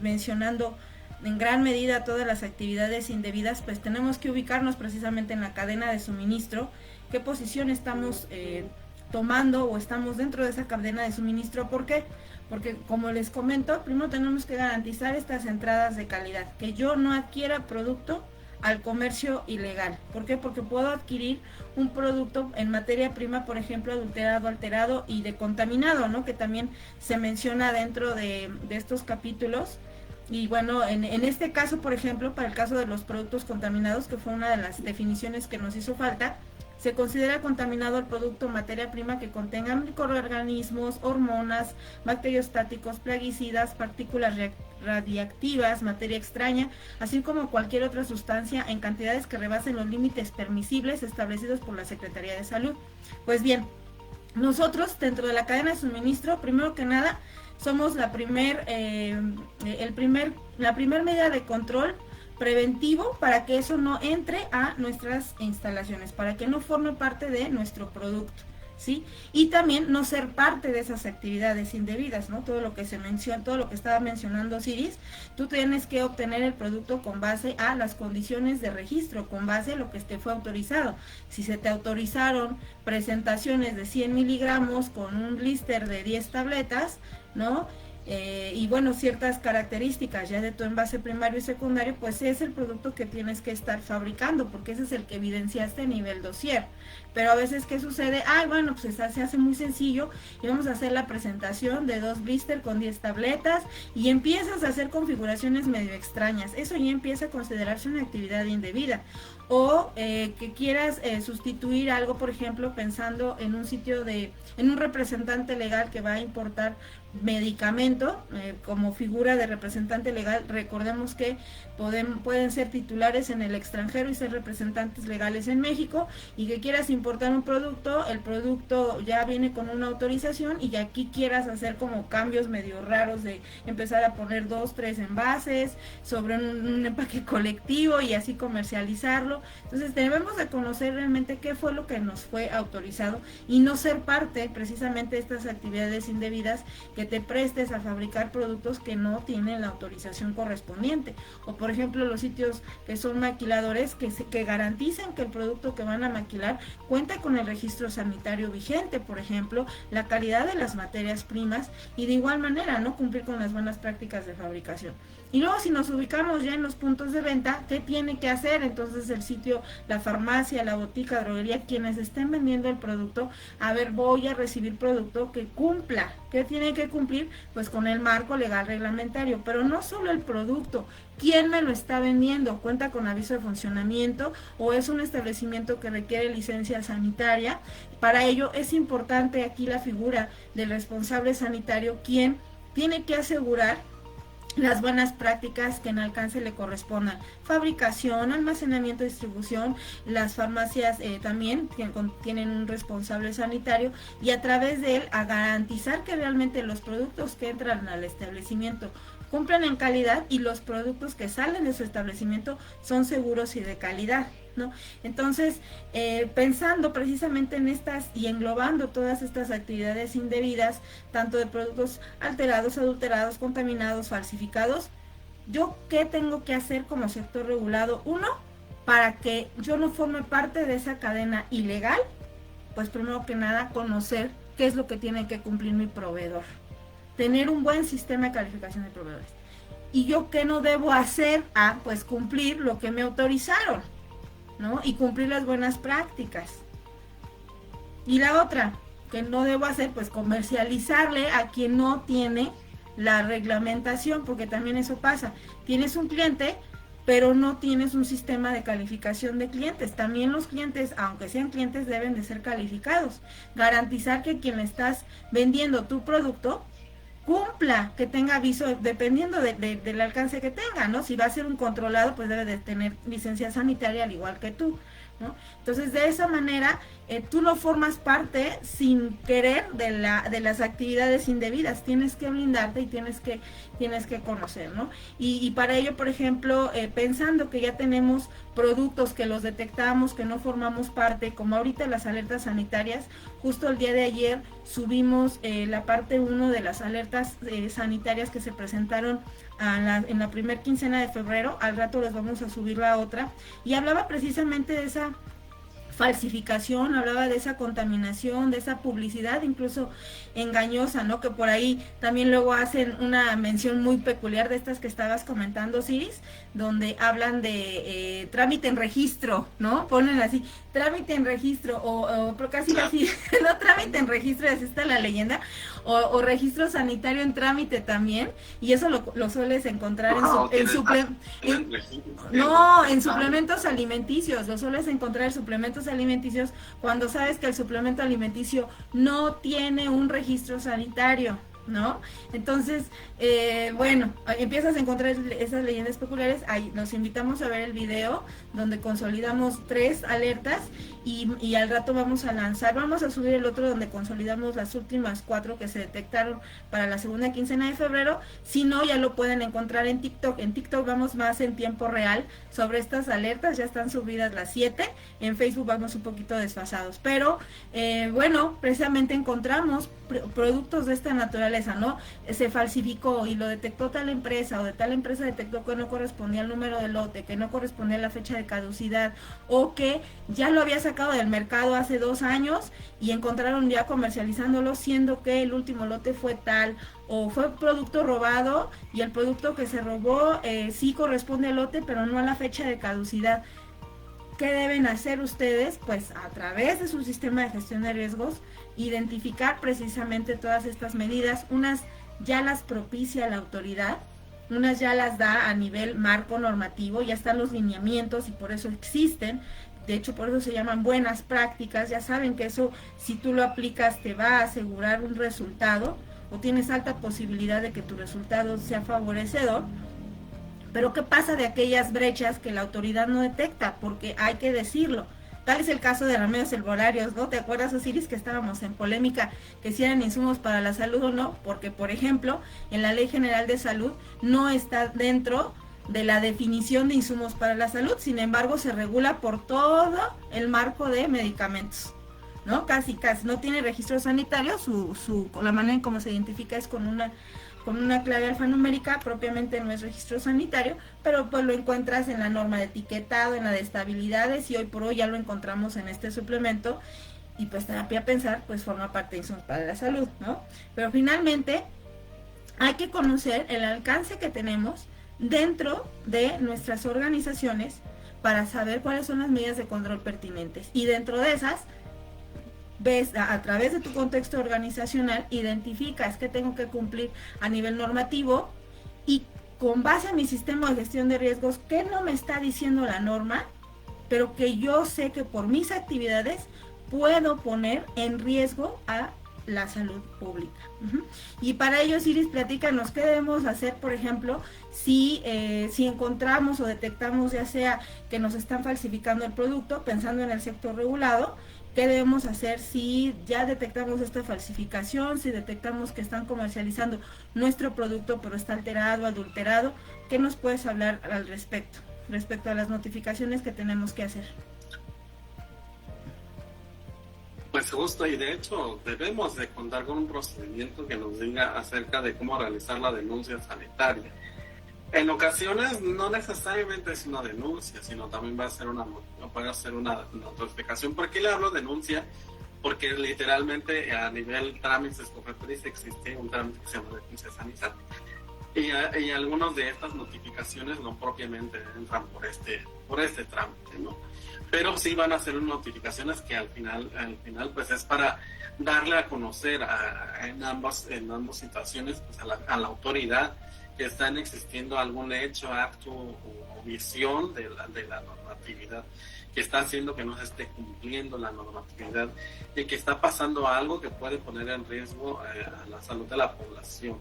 mencionando en gran medida todas las actividades indebidas, pues tenemos que ubicarnos precisamente en la cadena de suministro, qué posición estamos tomando o estamos dentro de esa cadena de suministro. ¿Por qué? Porque, como les comento, primero tenemos que garantizar estas entradas de calidad, que yo no adquiera producto al comercio ilegal. ¿Por qué? Porque puedo adquirir un producto en materia prima, por ejemplo, adulterado, alterado y de contaminado, ¿no? Que también se menciona dentro de estos capítulos. Y bueno, en este caso, por ejemplo, para el caso de los productos contaminados, que fue una de las definiciones que nos hizo falta, se considera contaminado el producto o materia prima que contenga microorganismos, hormonas, bacteriostáticos, plaguicidas, partículas radiactivas, materia extraña, así como cualquier otra sustancia en cantidades que rebasen los límites permisibles establecidos por la Secretaría de Salud. Pues bien, nosotros dentro de la cadena de suministro, primero que nada, somos la primer medida de control preventivo para que eso no entre a nuestras instalaciones, para que no forme parte de nuestro producto, ¿sí? Y también no ser parte de esas actividades indebidas, ¿no? Todo lo que se menciona, todo lo que estaba mencionando Ciris, tú tienes que obtener el producto con base a las condiciones de registro, con base a lo que te fue autorizado. Si se te autorizaron presentaciones de 100 miligramos con un blister de 10 tabletas, ¿no? Y bueno, ciertas características ya de tu envase primario y secundario, pues es el producto que tienes que estar fabricando, porque ese es el que evidenciaste a nivel dossier. Pero a veces, ¿qué sucede? Bueno, pues se hace muy sencillo y vamos a hacer la presentación de 2 blister con 10 tabletas y empiezas a hacer configuraciones medio extrañas. Eso ya empieza a considerarse una actividad indebida. O que quieras sustituir algo, por ejemplo, pensando en en un representante legal que va a importar medicamento, como figura de representante legal. Recordemos que pueden ser titulares en el extranjero y ser representantes legales en México, y que quieras importar un producto, el producto ya viene con una autorización y aquí quieras hacer como cambios medio raros de empezar a poner 2, 3 envases sobre un empaque colectivo y así comercializarlo. Entonces debemos de conocer realmente qué fue lo que nos fue autorizado y no ser parte precisamente de estas actividades indebidas, que te prestes a fabricar productos que no tienen la autorización correspondiente. O por ejemplo los sitios que son maquiladores que garantizan que el producto que van a maquilar cuente con el registro sanitario vigente, por ejemplo, la calidad de las materias primas y de igual manera, ¿no?, cumplir con las buenas prácticas de fabricación. Y luego si nos ubicamos ya en los puntos de venta, ¿qué tiene que hacer? Entonces el sitio, la farmacia, la botica, droguería, quienes estén vendiendo el producto, a ver, voy a recibir producto que cumpla. ¿Qué tiene que cumplir? Pues con el marco legal reglamentario, pero no solo el producto. ¿Quién me lo está vendiendo? ¿Cuenta con aviso de funcionamiento o es un establecimiento que requiere licencia sanitaria? Para ello es importante aquí la figura del responsable sanitario, quien tiene que asegurar las buenas prácticas que en alcance le correspondan. Fabricación, almacenamiento, distribución. Las farmacias también tienen un responsable sanitario y a través de él a garantizar que realmente los productos que entran al establecimiento cumplen en calidad y los productos que salen de su establecimiento son seguros y de calidad, ¿no? Entonces, pensando precisamente en estas y englobando todas estas actividades indebidas, tanto de productos alterados, adulterados, contaminados, falsificados, ¿yo qué tengo que hacer como sector regulado? Uno, para que yo no forme parte de esa cadena ilegal, pues primero que nada conocer qué es lo que tiene que cumplir mi proveedor. Tener un buen sistema de calificación de proveedores. ¿Y yo qué no debo hacer? Pues cumplir lo que me autorizaron, ¿no? Y cumplir las buenas prácticas. Y la otra que no debo hacer, pues comercializarle a quien no tiene la reglamentación, porque también eso pasa. Tienes un cliente, pero no tienes un sistema de calificación de clientes. También los clientes, aunque sean clientes, deben de ser calificados. Garantizar que quien le estás vendiendo tu producto cumpla, que tenga aviso, dependiendo del alcance que tenga, ¿no? Si va a ser un controlado, pues debe de tener licencia sanitaria al igual que tú, ¿no? Entonces, de esa manera, tú no formas parte sin querer de las actividades indebidas. Tienes que blindarte y tienes que conocer, ¿no? Y para ello, por ejemplo, pensando que ya tenemos productos que los detectamos, que no formamos parte, como ahorita las alertas sanitarias, justo el día de ayer subimos la parte 1 de las alertas sanitarias que se presentaron en la primer quincena de febrero. Al rato les vamos a subir la otra, y hablaba precisamente de esa falsificación, hablaba de esa contaminación, de esa publicidad incluso engañosa, ¿no? Que por ahí también luego hacen una mención muy peculiar de estas que estabas comentando, Ciris, donde hablan de trámite en registro, ¿no? Ponen así, trámite en registro, o casi así, no, trámite en registro, así está la leyenda, o registro sanitario en trámite también, y eso lo sueles encontrar en suplementos alimenticios, lo sueles encontrar en suplementos alimenticios cuando sabes que el suplemento alimenticio no tiene un registro sanitario, ¿no? Entonces, bueno, empiezas a encontrar esas leyendas peculiares. Ahí los invitamos a ver el video donde consolidamos 3 alertas y al rato vamos a subir el otro donde consolidamos las últimas 4 que se detectaron para la segunda quincena de febrero. Si no, ya lo pueden encontrar en TikTok. En TikTok vamos más en tiempo real sobre estas alertas, ya están subidas las 7. En Facebook vamos un poquito desfasados, pero bueno, precisamente encontramos productos de esta naturaleza, ¿no? Se falsificó y lo detectó tal empresa, o de tal empresa detectó que no correspondía al número de lote, que no correspondía a la fecha de caducidad, o que ya lo había sacado del mercado hace 2 años y encontraron ya comercializándolo, siendo que el último lote fue tal, o fue producto robado y el producto que se robó sí corresponde al lote, pero no a la fecha de caducidad. ¿Qué deben hacer ustedes? Pues a través de su sistema de gestión de riesgos, identificar precisamente todas estas medidas. Unas ya las propicia la autoridad, unas ya las da a nivel marco normativo, ya están los lineamientos y por eso existen. De hecho, por eso se llaman buenas prácticas. Ya saben que eso, si tú lo aplicas, te va a asegurar un resultado, o tienes alta posibilidad de que tu resultado sea favorecedor. Pero ¿qué pasa de aquellas brechas que la autoridad no detecta? Porque hay que decirlo. Tal es el caso de remedios herbolarios, ¿no? ¿Te acuerdas, Osiris, que estábamos en polémica que si eran insumos para la salud o no? Porque, por ejemplo, en la Ley General de Salud no está dentro de la definición de insumos para la salud. Sin embargo, se regula por todo el marco de medicamentos, ¿no? Casi no tiene registro sanitario. La manera en cómo se identifica es con con una clave alfanumérica, propiamente no es registro sanitario, pero pues lo encuentras en la norma de etiquetado, en la de estabilidades, y hoy por hoy ya lo encontramos en este suplemento, y pues Terapia Pensar pues forma parte de Insumos para la Salud, ¿no? Pero finalmente hay que conocer el alcance que tenemos dentro de nuestras organizaciones para saber cuáles son las medidas de control pertinentes, y dentro de esas ves a través de tu contexto organizacional, identificas qué tengo que cumplir a nivel normativo, y con base a mi sistema de gestión de riesgos, qué no me está diciendo la norma, pero que yo sé que por mis actividades puedo poner en riesgo a la salud pública. Y para ello, Iris, platícanos qué debemos hacer, por ejemplo, si encontramos o detectamos ya sea que nos están falsificando el producto, pensando en el sector regulado. ¿Qué debemos hacer si ya detectamos esta falsificación, si detectamos que están comercializando nuestro producto pero está alterado, adulterado? ¿Qué nos puedes hablar al respecto a las notificaciones que tenemos que hacer? Pues justo, y de hecho debemos de contar con un procedimiento que nos diga acerca de cómo realizar la denuncia sanitaria. En ocasiones no necesariamente es una denuncia, sino también puede ser una notificación. ¿Por qué le hablo denuncia? Porque literalmente a nivel trámites COFEPRIS existe un trámite que se llama denuncia sanitaria. Y algunas de estas notificaciones no propiamente entran por este trámite, ¿no? Pero sí van a ser notificaciones que al final pues es para darle a conocer en ambas situaciones pues a la autoridad que están existiendo algún hecho, acto o visión de la normatividad, que está haciendo que no se esté cumpliendo la normatividad y que está pasando algo que puede poner en riesgo a la salud de la población,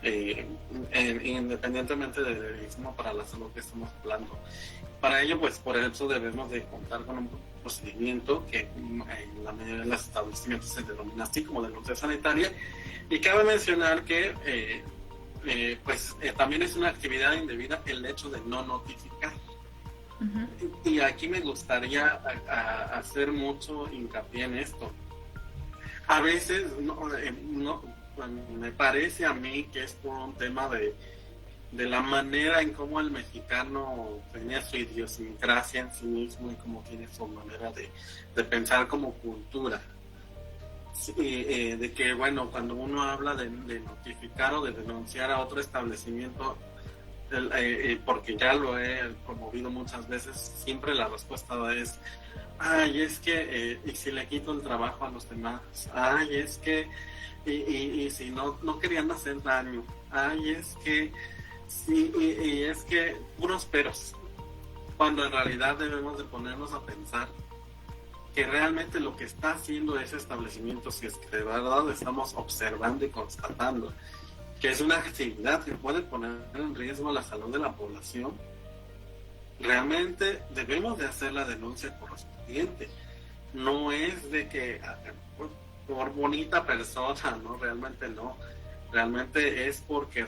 independientemente del riesgo para la salud que estamos hablando. Para ello, pues por eso debemos de contar con un procedimiento que en la mayoría de los establecimientos se denomina así como denuncia sanitaria, y cabe mencionar que también es una actividad indebida el hecho de no notificar. Y aquí me gustaría hacer mucho hincapié en esto. A veces me parece a mí que es por un tema de la manera en cómo el mexicano tenía su idiosincrasia en sí mismo y cómo tiene su manera de pensar como cultura. De que, bueno, cuando uno habla de notificar o de denunciar a otro establecimiento, porque ya lo he promovido muchas veces, siempre la respuesta es, ay, es que, y si le quito el trabajo a los demás, ay, es que, y si no querían hacer daño, ay, es que, sí, y es que, puros peros, cuando en realidad debemos de ponernos a pensar que realmente lo que está haciendo ese establecimiento, si es que de verdad estamos observando y constatando que es una actividad que puede poner en riesgo la salud de la población, realmente debemos de hacer la denuncia correspondiente. No es de que por bonita persona, no, realmente no. Realmente es porque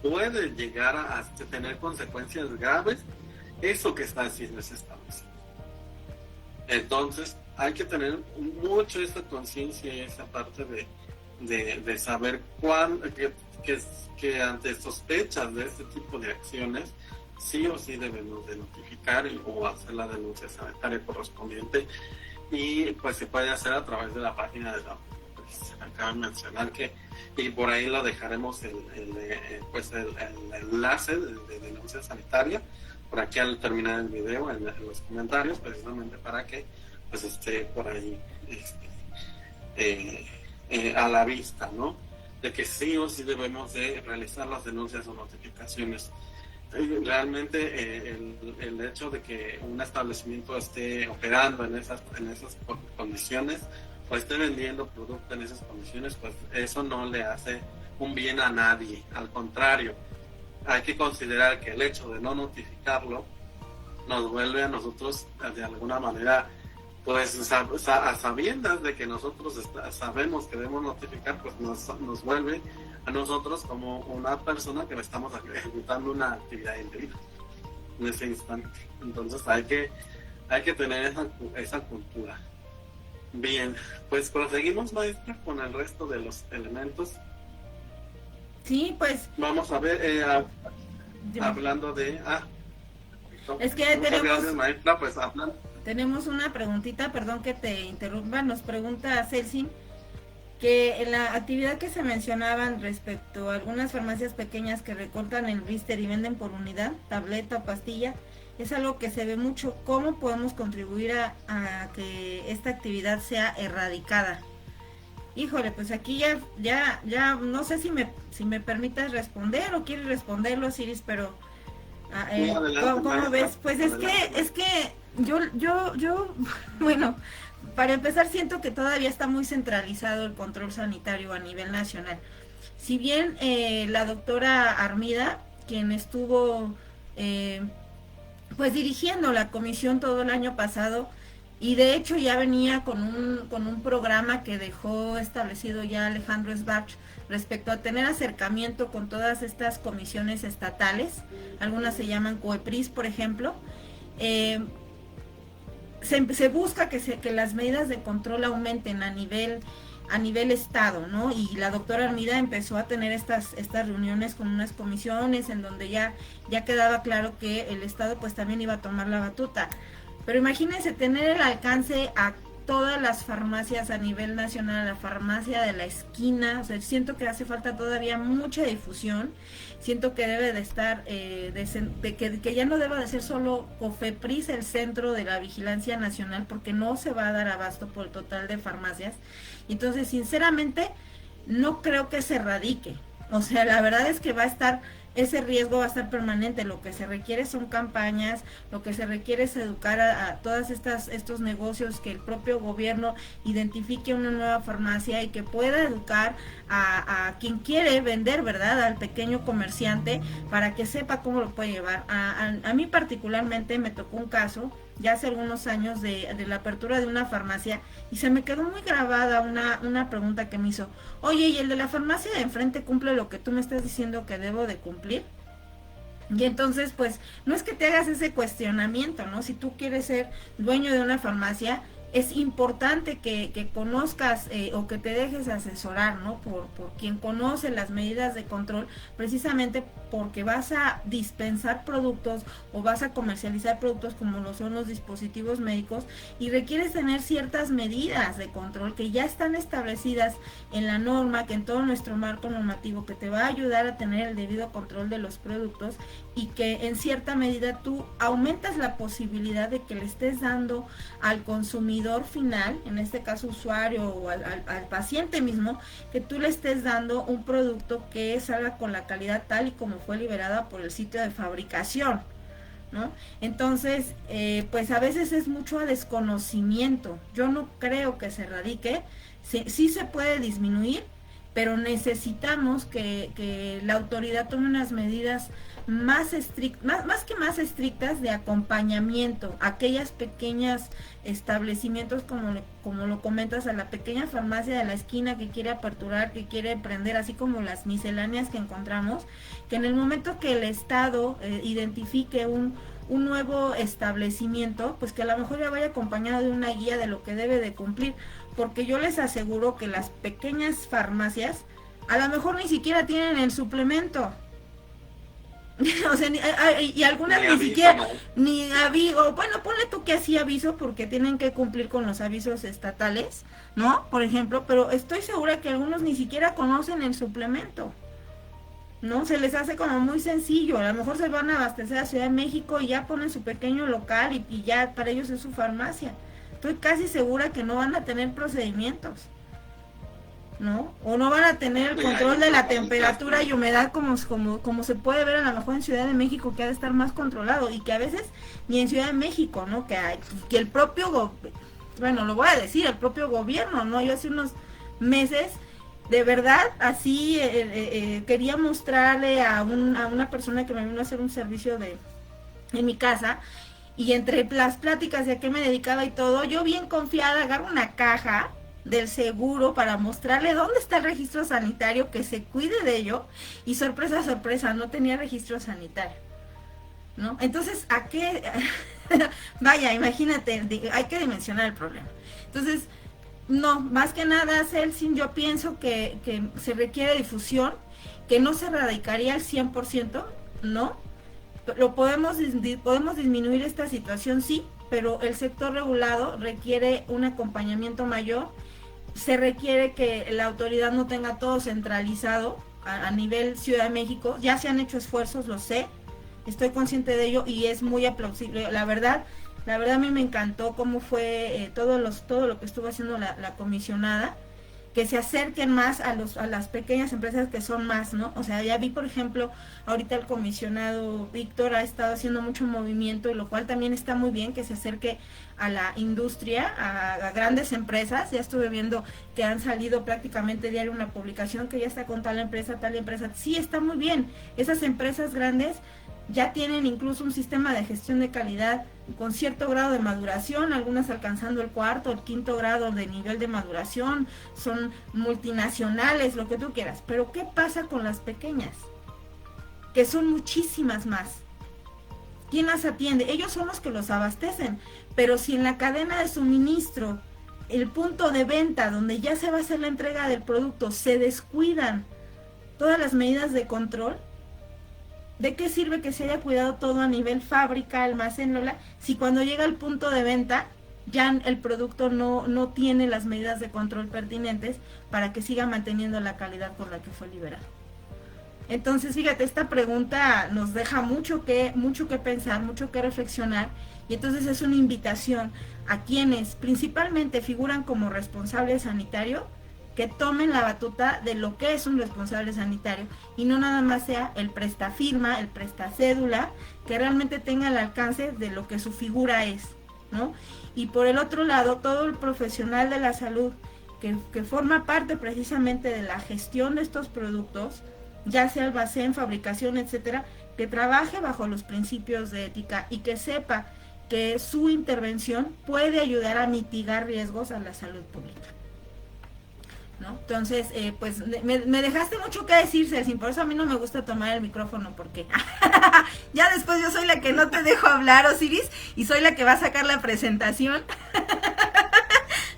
puede llegar a tener consecuencias graves eso que está haciendo ese establecimiento. Entonces, hay que tener mucho esa conciencia y esa parte de saber que ante sospechas de este tipo de acciones, sí o sí debemos de notificar o hacer la denuncia sanitaria correspondiente, y pues se puede hacer a través de la página de la acabo de mencionar y por ahí lo dejaremos el enlace de denuncia sanitaria por aquí al terminar el video en los comentarios, precisamente para que pues esté por ahí a la vista, ¿no? De que sí o sí debemos de realizar las denuncias o notificaciones. Realmente el hecho de que un establecimiento esté operando en esas condiciones o esté vendiendo producto en esas condiciones, pues eso no le hace un bien a nadie. Al contrario, hay que considerar que el hecho de no notificarlo nos vuelve a nosotros de alguna manera, pues a sabiendas de que nosotros sabemos que debemos notificar, pues nos vuelve a nosotros como una persona que le estamos ejecutando una actividad indebida en ese instante. Entonces hay que tener esa cultura. Bien, pues proseguimos, maestra, con el resto de los elementos. Sí, pues. Vamos a ver, hablando de... Es que muchas gracias, maestra, pues hablando. Tenemos una preguntita, perdón que te interrumpa, nos pregunta Celsin que en la actividad que se mencionaban respecto a algunas farmacias pequeñas que recortan el blister y venden por unidad, tableta o pastilla, es algo que se ve mucho. ¿Cómo podemos contribuir a que esta actividad sea erradicada? Híjole, pues aquí ya no sé si me permitas responder o quieres responderlo, Ciris, pero ¿cómo ves? Pues es que yo, bueno, para empezar siento que todavía está muy centralizado el control sanitario a nivel nacional. Si bien la doctora Armida, quien estuvo pues dirigiendo la comisión todo el año pasado, y de hecho ya venía con un programa que dejó establecido ya Alejandro Sbarch respecto a tener acercamiento con todas estas comisiones estatales, algunas se llaman COEPRIS, por ejemplo. Se busca que las medidas de control aumenten a nivel estado, ¿no? Y la doctora Armida empezó a tener estas reuniones con unas comisiones en donde ya quedaba claro que el estado pues también iba a tomar la batuta. Pero imagínense tener el alcance a todas las farmacias a nivel nacional, la farmacia de la esquina, o sea, siento que hace falta todavía mucha difusión, siento que debe de estar, que ya no deba de ser solo COFEPRIS el centro de la vigilancia nacional, porque no se va a dar abasto por el total de farmacias. Entonces, sinceramente, no creo que se erradique, o sea, la verdad es que ese riesgo va a estar permanente. Lo que se requiere son campañas, lo que se requiere es educar a todos estos negocios, que el propio gobierno identifique una nueva farmacia y que pueda educar a quien quiere vender, ¿verdad? Al pequeño comerciante, para que sepa cómo lo puede llevar. A mí particularmente me tocó un caso ya hace algunos años de la apertura de una farmacia, y se me quedó muy grabada una pregunta que me hizo: oye, ¿y el de la farmacia de enfrente cumple lo que tú me estás diciendo que debo de cumplir? Y entonces, pues, no es que te hagas ese cuestionamiento, ¿no? Si tú quieres ser dueño de una farmacia, es importante que conozcas o que te dejes asesorar, ¿no? Por quien conoce las medidas de control, precisamente porque vas a dispensar productos o vas a comercializar productos como lo son los dispositivos médicos, y requieres tener ciertas medidas de control que ya están establecidas en la norma, que en todo nuestro marco normativo, que te va a ayudar a tener el debido control de los productos, y que en cierta medida tú aumentas la posibilidad de que le estés dando al consumidor final, en este caso usuario o al paciente mismo, que tú le estés dando un producto que salga con la calidad tal y como fue liberada por el sitio de fabricación, ¿no? Entonces, pues a veces es mucho a desconocimiento. Yo no creo que se erradique, sí se puede disminuir, pero necesitamos que la autoridad tome unas medidas más estrictas de acompañamiento a aquellas pequeñas establecimientos, como lo comentas, a la pequeña farmacia de la esquina que quiere aperturar, que quiere emprender, así como las misceláneas que encontramos, que en el momento que el Estado identifique un nuevo establecimiento, pues que a lo mejor ya vaya acompañado de una guía de lo que debe de cumplir, porque yo les aseguro que las pequeñas farmacias a lo mejor ni siquiera tienen el suplemento. O sea, y algunas ni siquiera, ¿no? Ni aviso, bueno, ponle tú que así aviso, porque tienen que cumplir con los avisos estatales, ¿no? Por ejemplo, pero estoy segura que algunos ni siquiera conocen el suplemento, ¿no? Se les hace como muy sencillo. A lo mejor se van a abastecer a Ciudad de México y ya ponen su pequeño local y ya para ellos es su farmacia. Estoy casi segura que no van a tener procedimientos, ¿no? O no van a tener el control de la temperatura y humedad como se puede ver a lo mejor en Ciudad de México, que ha de estar más controlado, y que a veces ni en Ciudad de México, ¿no? Que el propio, bueno, lo voy a decir, el propio gobierno, ¿no? Yo hace unos meses, de verdad, así quería mostrarle a una persona que me vino a hacer un servicio en mi casa, y entre las pláticas de a qué me dedicaba y todo, yo bien confiada agarro una caja del seguro para mostrarle dónde está el registro sanitario, que se cuide de ello, y sorpresa, sorpresa, no tenía registro sanitario, ¿no? Entonces, ¿a qué? Vaya, imagínate, hay que dimensionar el problema. Entonces, No, más que nada, Celsin, yo pienso que se requiere difusión, que no se erradicaría al 100%, ¿no? Podemos disminuir esta situación, sí, pero el sector regulado requiere un acompañamiento mayor, se requiere que la autoridad no tenga todo centralizado a nivel Ciudad de México, ya se han hecho esfuerzos, lo sé, estoy consciente de ello y es muy aplausible, la verdad a mí me encantó cómo fue todo lo que estuvo haciendo la comisionada, que se acerquen más a las pequeñas empresas que son más, ¿no? O sea, ya vi, por ejemplo, ahorita el comisionado Víctor ha estado haciendo mucho movimiento, y lo cual también está muy bien, que se acerque a la industria, a grandes empresas. Ya estuve viendo que han salido prácticamente diario una publicación que ya está con tal empresa. Sí, está muy bien. Esas empresas grandes ya tienen incluso un sistema de gestión de calidad con cierto grado de maduración, algunas alcanzando el 4º, el 5º grado de nivel de maduración, son multinacionales, lo que tú quieras. Pero ¿qué pasa con las pequeñas? Que son muchísimas más. ¿Quién las atiende? Ellos son los que los abastecen, pero si en la cadena de suministro, el punto de venta donde ya se va a hacer la entrega del producto, se descuidan todas las medidas de control, ¿de qué sirve que se haya cuidado todo a nivel fábrica, almacén, Lola, si cuando llega al punto de venta ya el producto no tiene las medidas de control pertinentes para que siga manteniendo la calidad por la que fue liberado? Entonces, fíjate, esta pregunta nos deja mucho que pensar, mucho que reflexionar, y entonces es una invitación a quienes principalmente figuran como responsables sanitarios, que tomen la batuta de lo que es un responsable sanitario y no nada más sea el prestafirma, el prestacédula, que realmente tenga el alcance de lo que su figura es, ¿no? Y por el otro lado, todo el profesional de la salud que forma parte precisamente de la gestión de estos productos, ya sea almacén, fabricación, etcétera, que trabaje bajo los principios de ética y que sepa que su intervención puede ayudar a mitigar riesgos a la salud pública, ¿no? Entonces, pues me dejaste mucho que decir, Celsin, por eso a mí no me gusta tomar el micrófono, porque ya después yo soy la que no te dejo hablar, Osiris, y soy la que va a sacar la presentación.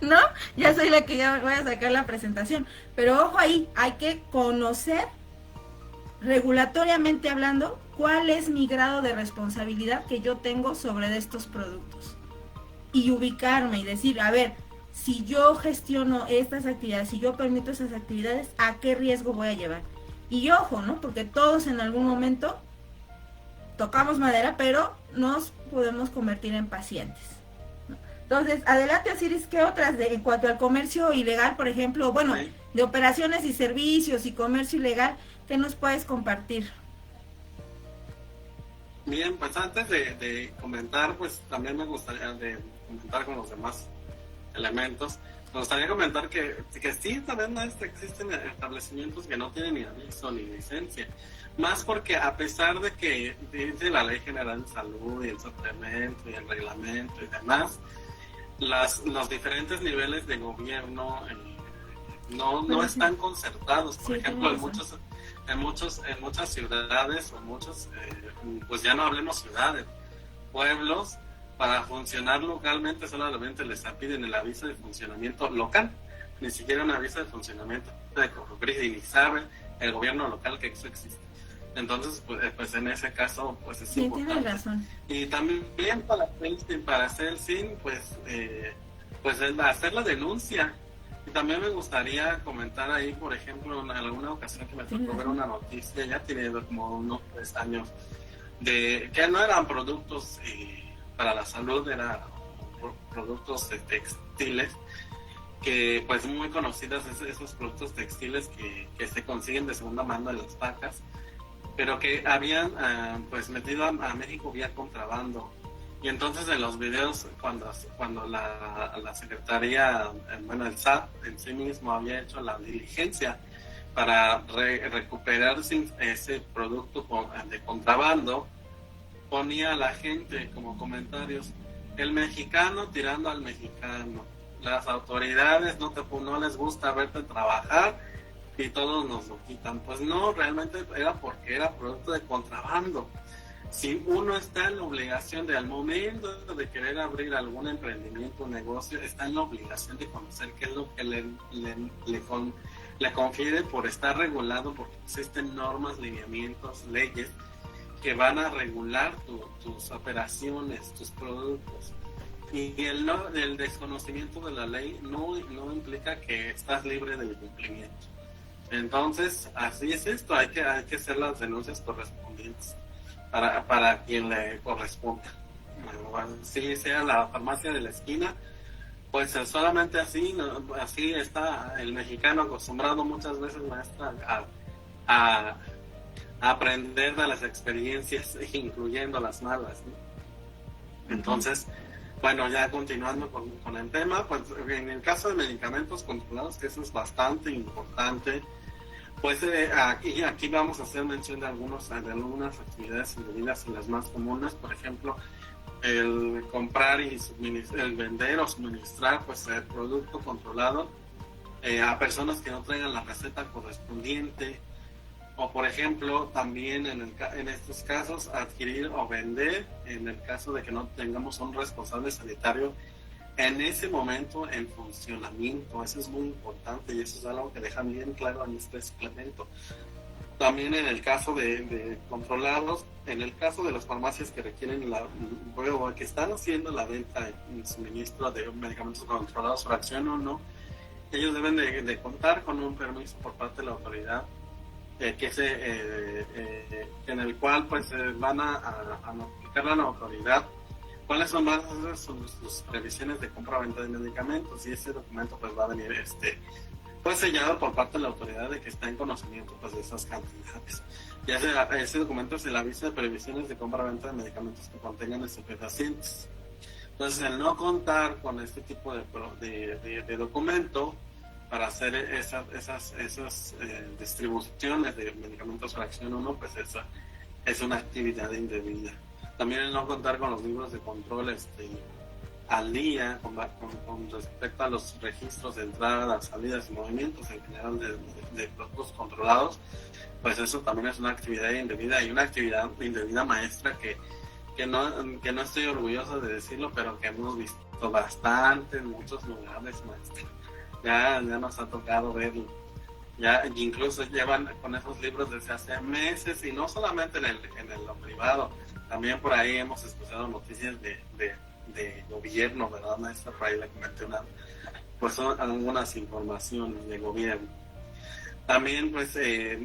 ¿No? Ya soy la que ya voy a sacar la presentación. Pero ojo ahí, hay que conocer, regulatoriamente hablando, cuál es mi grado de responsabilidad que yo tengo sobre estos productos. Y ubicarme y decir, a ver, si yo gestiono estas actividades, si yo permito esas actividades, ¿a qué riesgo voy a llevar? Y ojo, ¿no? Porque todos en algún momento tocamos madera, pero nos podemos convertir en pacientes, ¿no? Entonces, adelante, Osiris, ¿qué otras en cuanto al comercio ilegal, por ejemplo, bueno, Sí. de operaciones y servicios y comercio ilegal, qué nos puedes compartir? Bien, pues antes de comentar, pues también me gustaría de comentar con los demás elementos. Me gustaría comentar que sí, también existen establecimientos que no tienen ni aviso ni licencia. Más porque a pesar de que dice la Ley General de Salud y el suplemento y el reglamento y demás, los diferentes niveles de gobierno no están concertados. Por ejemplo, en muchas ciudades o pues ya no hablemos ciudades, pueblos, para funcionar localmente solamente les piden el aviso de funcionamiento local, ni siquiera un aviso de funcionamiento de Cofepris, y ni sabe el gobierno local que eso existe. Entonces, pues en ese caso, pues es importante. Tienes razón. Y también para hacer SIN, pues hacer la denuncia. Y también me gustaría comentar ahí, por ejemplo, en alguna ocasión que me tocó ver una noticia, ya tiene como unos 3 años, de que no eran productos para la salud, eran productos textiles, que pues muy conocidas esos productos textiles que se consiguen de segunda mano en las vacas, pero que habían pues metido a México vía contrabando. Y entonces en los videos, cuando la Secretaría, el SAT en sí mismo había hecho la diligencia para recuperar ese producto de contrabando, ponía a la gente como comentarios: el mexicano tirando al mexicano, las autoridades no les gusta verte trabajar y todos nos lo quitan. Pues no, realmente era porque era producto de contrabando. si uno está en la obligación de, al momento de querer abrir algún emprendimiento o negocio, está en la obligación de conocer qué es lo que le confiere por estar regulado, porque existen normas, lineamientos, leyes que van a regular tus operaciones, tus productos. Y el desconocimiento de la ley no implica que estás libre del cumplimiento. Entonces, así es esto, hay que hacer las denuncias correspondientes para quien le corresponda. Si sea la farmacia de la esquina, pues solamente así está el mexicano acostumbrado muchas veces, maestra, a aprender de las experiencias, incluyendo las malas, ¿no? Entonces, bueno, ya continuando con el tema, pues en el caso de medicamentos controlados, que eso es bastante importante, pues aquí vamos a hacer mención de algunas actividades indebidas y las más comunes. Por ejemplo, el comprar y el vender o suministrar pues el producto controlado a personas que no traigan la receta correspondiente, o por ejemplo también en estos casos adquirir o vender en el caso de que no tengamos un responsable sanitario en ese momento en funcionamiento. Eso es muy importante y eso es algo que dejan bien claro en este suplemento. También en el caso de controlados, en el caso de las farmacias que requieren que están haciendo la venta y suministro de medicamentos controlados por acción o no, ellos deben de contar con un permiso por parte de la autoridad en el cual pues van a notificar a la autoridad cuáles son más sus previsiones de compra-venta de medicamentos, y ese documento pues va a venir pues sellado por parte de la autoridad de que está en conocimiento pues de esas cantidades. Y ese documento es el aviso de previsiones de compra-venta de medicamentos que contengan estupefacientes. Entonces, el no contar con este tipo de documento para hacer esas distribuciones de medicamentos por acción 1, pues esa es una actividad indebida. También el no contar con los libros de control al día con respecto a los registros de entradas, salidas y movimientos en general de productos controlados, pues eso también es una actividad indebida, y una actividad indebida, maestra, que no estoy orgulloso de decirlo, pero que hemos visto bastante en muchos lugares, maestra. Ya nos ha tocado verlo. Ya incluso llevan con esos libros desde hace meses, y no solamente en lo privado, también por ahí hemos escuchado noticias de gobierno, ¿verdad, maestra? Por ahí le comenté pues son algunas informaciones de gobierno. También pues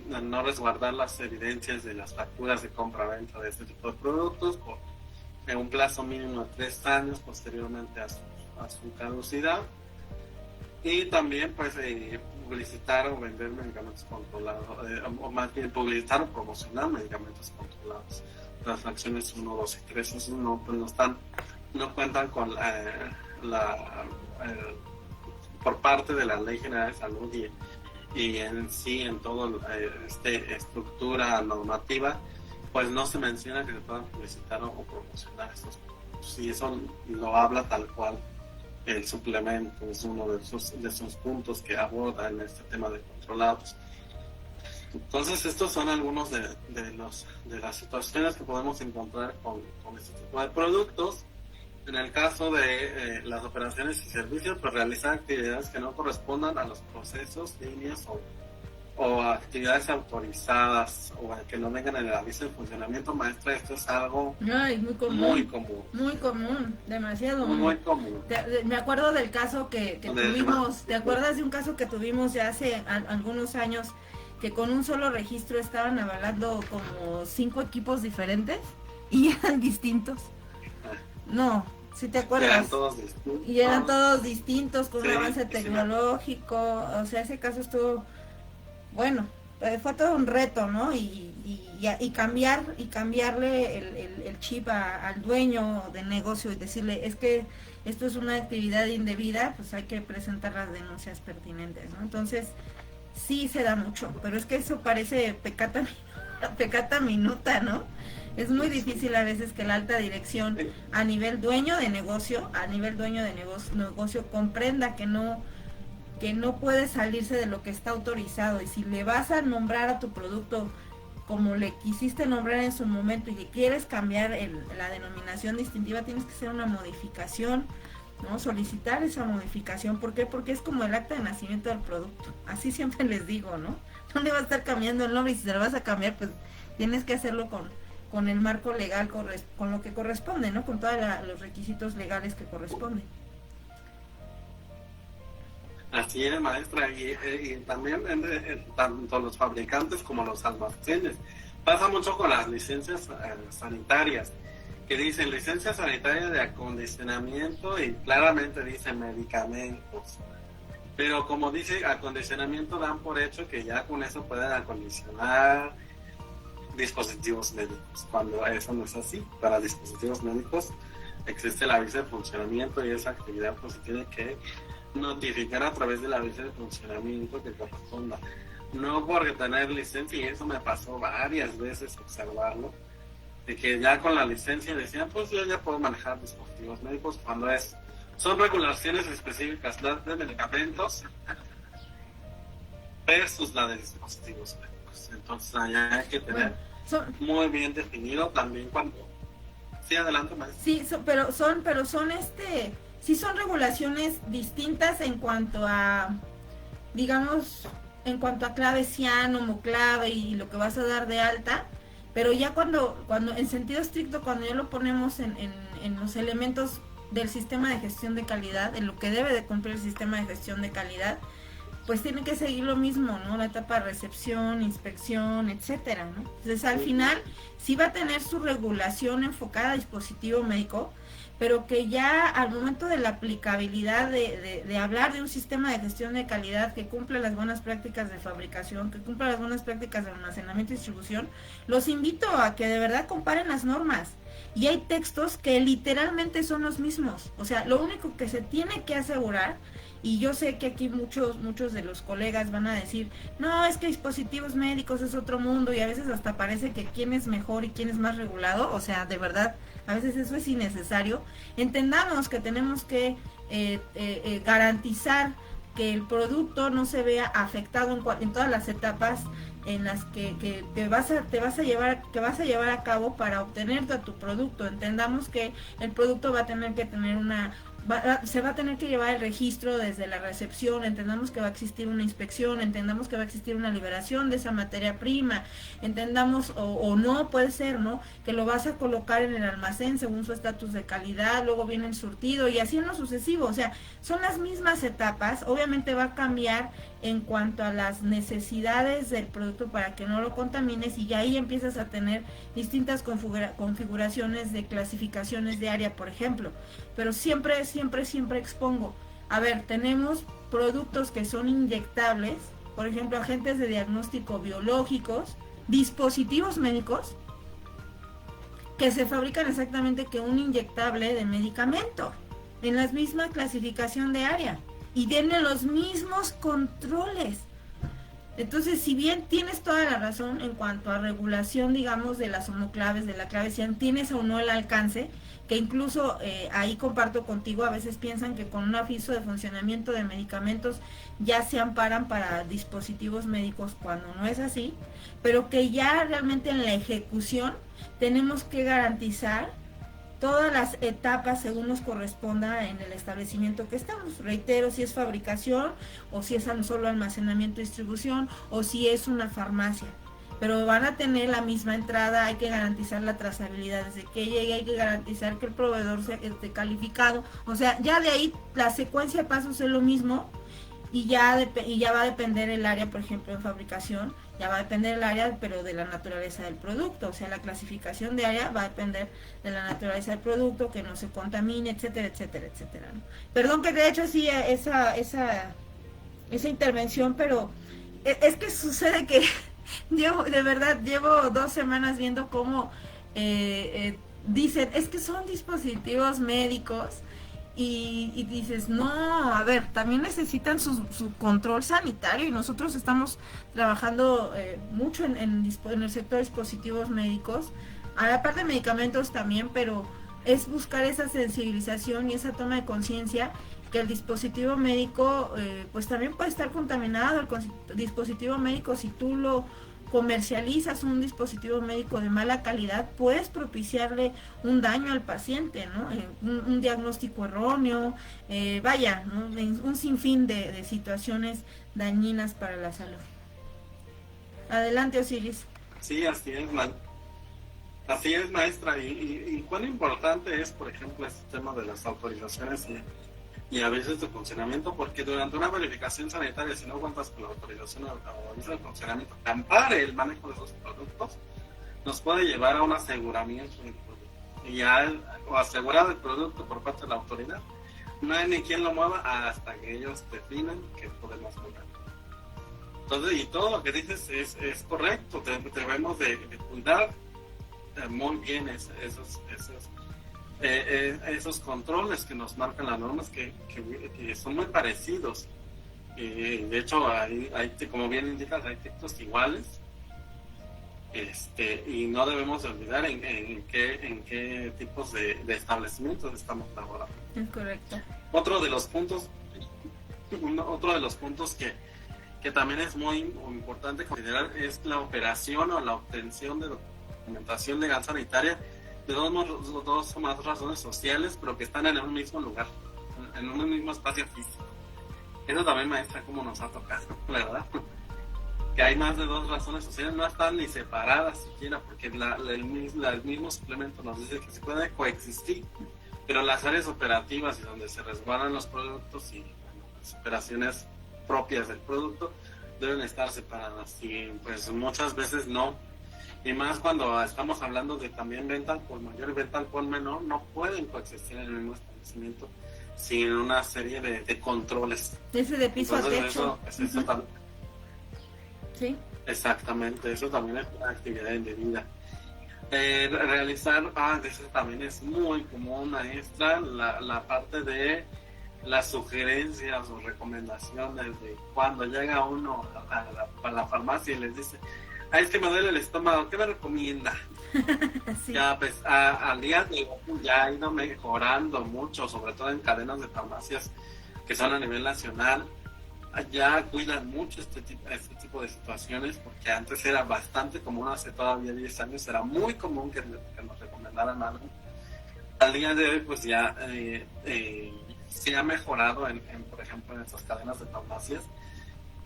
no resguardar las evidencias de las facturas de compra-venta de este tipo de productos por un plazo mínimo de 3 años posteriormente a su caducidad. Y también pues publicitar o vender medicamentos controlados, o más bien publicitar o promocionar medicamentos controlados. Las fracciones 1, 2 y 3, esos no cuentan con por parte de la Ley General de Salud y en sí en todo estructura normativa, pues no se menciona que se puedan publicitar o promocionar estos productos, y eso lo habla tal cual el suplemento. Es uno de esos puntos que aborda en este tema de controlados. Entonces, estos son algunos de las situaciones que podemos encontrar con este tipo de productos. En el caso de las operaciones y servicios, pues realizar actividades que no correspondan a los procesos, líneas o actividades autorizadas, o que no vengan en el aviso de funcionamiento, maestra. Esto es algo muy común, demasiado muy común. Me acuerdo del caso que tuvimos. ¿Te acuerdas de un caso que tuvimos ya hace algunos años, que con un solo registro estaban avalando como 5 equipos diferentes y eran distintos? No, ¿sí te acuerdas? Eran todos distintos. Y eran todos distintos, con un avance sí, tecnológico. O sea, ese caso estuvo, bueno, fue todo un reto, ¿no? Y cambiarle el chip al dueño del negocio y decirle, es que esto es una actividad indebida, pues hay que presentar las denuncias pertinentes, ¿no? Entonces, sí se da mucho, pero es que eso parece pecata minuta, ¿no? Es muy difícil a veces que la alta dirección a nivel dueño de negocio comprenda que no puede salirse de lo que está autorizado, y si le vas a nombrar a tu producto como le quisiste nombrar en su momento y que quieres cambiar la denominación distintiva, tienes que hacer una modificación, ¿no? Solicitar esa modificación. ¿Por qué? Porque es como el acta de nacimiento del producto. Así siempre les digo, ¿no? No le vas a estar cambiando el nombre, y si se lo vas a cambiar, pues tienes que hacerlo con el marco legal, con lo que corresponde, ¿no? Con todos los requisitos legales que corresponden. Así es, maestra, y también tanto los fabricantes como los almacenes. Pasa mucho con las licencias sanitarias, que dicen licencia sanitaria de acondicionamiento y claramente dice medicamentos. Pero como dice acondicionamiento, dan por hecho que ya con eso pueden acondicionar dispositivos médicos, cuando eso no es así. Para dispositivos médicos existe la visa de funcionamiento y esa actividad pues se tiene que notificar a través de la visa de funcionamiento que corresponda. No por tener licencia, y eso me pasó varias veces observarlo, de que ya con la licencia decían, pues yo ya puedo manejar dispositivos médicos, cuando son regulaciones específicas, la de medicamentos versus la de dispositivos médicos. Entonces allá hay que tener muy bien definido también cuando... Sí, adelante, maestra. Sí, pero son sí son regulaciones distintas en cuanto a, digamos, en cuanto a clave cian, homoclave y lo que vas a dar de alta, pero ya cuando en sentido estricto, cuando ya lo ponemos en los elementos del sistema de gestión de calidad, en lo que debe de cumplir el sistema de gestión de calidad, pues tiene que seguir lo mismo, ¿no? La etapa de recepción, inspección, etcétera, ¿no? Entonces al final sí va a tener su regulación enfocada a dispositivo médico, pero que ya al momento de la aplicabilidad de hablar de un sistema de gestión de calidad que cumpla las buenas prácticas de fabricación, que cumpla las buenas prácticas de almacenamiento y distribución, los invito a que de verdad comparen las normas. Y hay textos que literalmente son los mismos. O sea, lo único que se tiene que asegurar, y yo sé que aquí muchos de los colegas van a decir, no, es que dispositivos médicos es otro mundo, y a veces hasta parece que quién es mejor y quién es más regulado. O sea, de verdad, a veces eso es innecesario. Entendamos que tenemos que garantizar que el producto no se vea afectado en todas las etapas en las que vas a llevar a cabo para obtener tu producto. Entendamos que el producto va a tener que tener se va a tener que llevar el registro desde la recepción, entendamos que va a existir una inspección, entendamos que va a existir una liberación de esa materia prima, entendamos o no, puede ser, ¿no? Que lo vas a colocar en el almacén según su estatus de calidad, luego viene el surtido y así en lo sucesivo. O sea, son las mismas etapas, obviamente va a cambiar en cuanto a las necesidades del producto para que no lo contamines, y ya ahí empiezas a tener distintas configuraciones de clasificaciones de área, por ejemplo. Pero siempre expongo, a ver, tenemos productos que son inyectables, por ejemplo, agentes de diagnóstico biológicos, dispositivos médicos, que se fabrican exactamente que un inyectable de medicamento, en la misma clasificación de área, y tienen los mismos controles. Entonces, si bien tienes toda la razón en cuanto a regulación, digamos, de las homoclaves, de la clave cian, tienes o no el alcance, que incluso ahí comparto contigo, a veces piensan que con un aviso de funcionamiento de medicamentos ya se amparan para dispositivos médicos, cuando no es así, pero que ya realmente en la ejecución tenemos que garantizar todas las etapas según nos corresponda en el establecimiento que estamos. Reitero, si es fabricación, o si es solo almacenamiento y distribución, o si es una farmacia. Pero van a tener la misma entrada, hay que garantizar la trazabilidad desde que llegue, hay que garantizar que el proveedor esté calificado. O sea, ya de ahí la secuencia de pasos es lo mismo, y ya va a depender el área, por ejemplo, en fabricación, ya va a depender el área, pero de la naturaleza del producto. O sea, la clasificación de área va a depender de la naturaleza del producto, que no se contamine, etcétera, etcétera, etcétera, ¿no? Perdón que de hecho así esa intervención, pero es que sucede que de verdad llevo 2 semanas viendo cómo dicen, es que son dispositivos médicos, y dices, no, a ver, también necesitan su control sanitario, y nosotros estamos trabajando mucho en el sector de dispositivos médicos, a la parte de medicamentos también, pero es buscar esa sensibilización y esa toma de conciencia que el dispositivo médico pues también puede estar contaminado. El dispositivo médico, si tú lo comercializas un dispositivo médico de mala calidad, puedes propiciarle un daño al paciente, ¿no? Un diagnóstico erróneo, vaya, ¿no? Un sinfín de situaciones dañinas para la salud. Adelante, Osiris. Sí, así es, maestra. Y cuán importante es, por ejemplo, este tema de las autorizaciones y a veces de funcionamiento, porque durante una verificación sanitaria, si no cuentas con la autorización o aviso de funcionamiento que ampare el manejo de esos productos, nos puede llevar a un aseguramiento del producto o asegurar el producto por parte de la autoridad. No hay ni quien lo mueva hasta que ellos definen que podemos mover. Entonces, y todo lo que dices es correcto. Debemos de cuidar muy bien esos controles que nos marcan las normas, que son muy parecidos. De hecho, hay, como bien indicas, hay textos iguales, y no debemos de olvidar en qué tipos de establecimientos estamos laborando. Es correcto. Otro de los puntos que también es muy importante considerar es la operación o la obtención de documentación legal sanitaria de dos o más razones sociales, pero que están en un mismo lugar, en un mismo espacio físico. Eso también, maestra, como nos ha tocado, ¿verdad? Que hay más de dos razones sociales, no están ni separadas siquiera, porque el mismo suplemento nos dice que se puede coexistir, pero las áreas operativas y donde se resguardan los productos y las operaciones propias del producto deben estar separadas, y pues muchas veces no. Y más cuando estamos hablando de también venta al por mayor y venta al por menor, no pueden coexistir en el mismo establecimiento sin una serie de controles. Ese de piso a techo. Eso también. Sí. Exactamente, eso también es una actividad indebida. Realizar, eso también es muy común, maestra, la parte de las sugerencias o recomendaciones de cuando llega uno a la farmacia y les dice: es que me duele el estómago, ¿qué me recomienda? Sí. Ya, pues, al día de hoy ya ha ido mejorando mucho, sobre todo en cadenas de farmacias que son a nivel nacional. Ya cuidan mucho este tipo de situaciones, porque antes era bastante común, hace todavía 10 años, era muy común que nos recomendaran algo. Al día de hoy, pues ya se ha mejorado, por ejemplo, en estas cadenas de farmacias.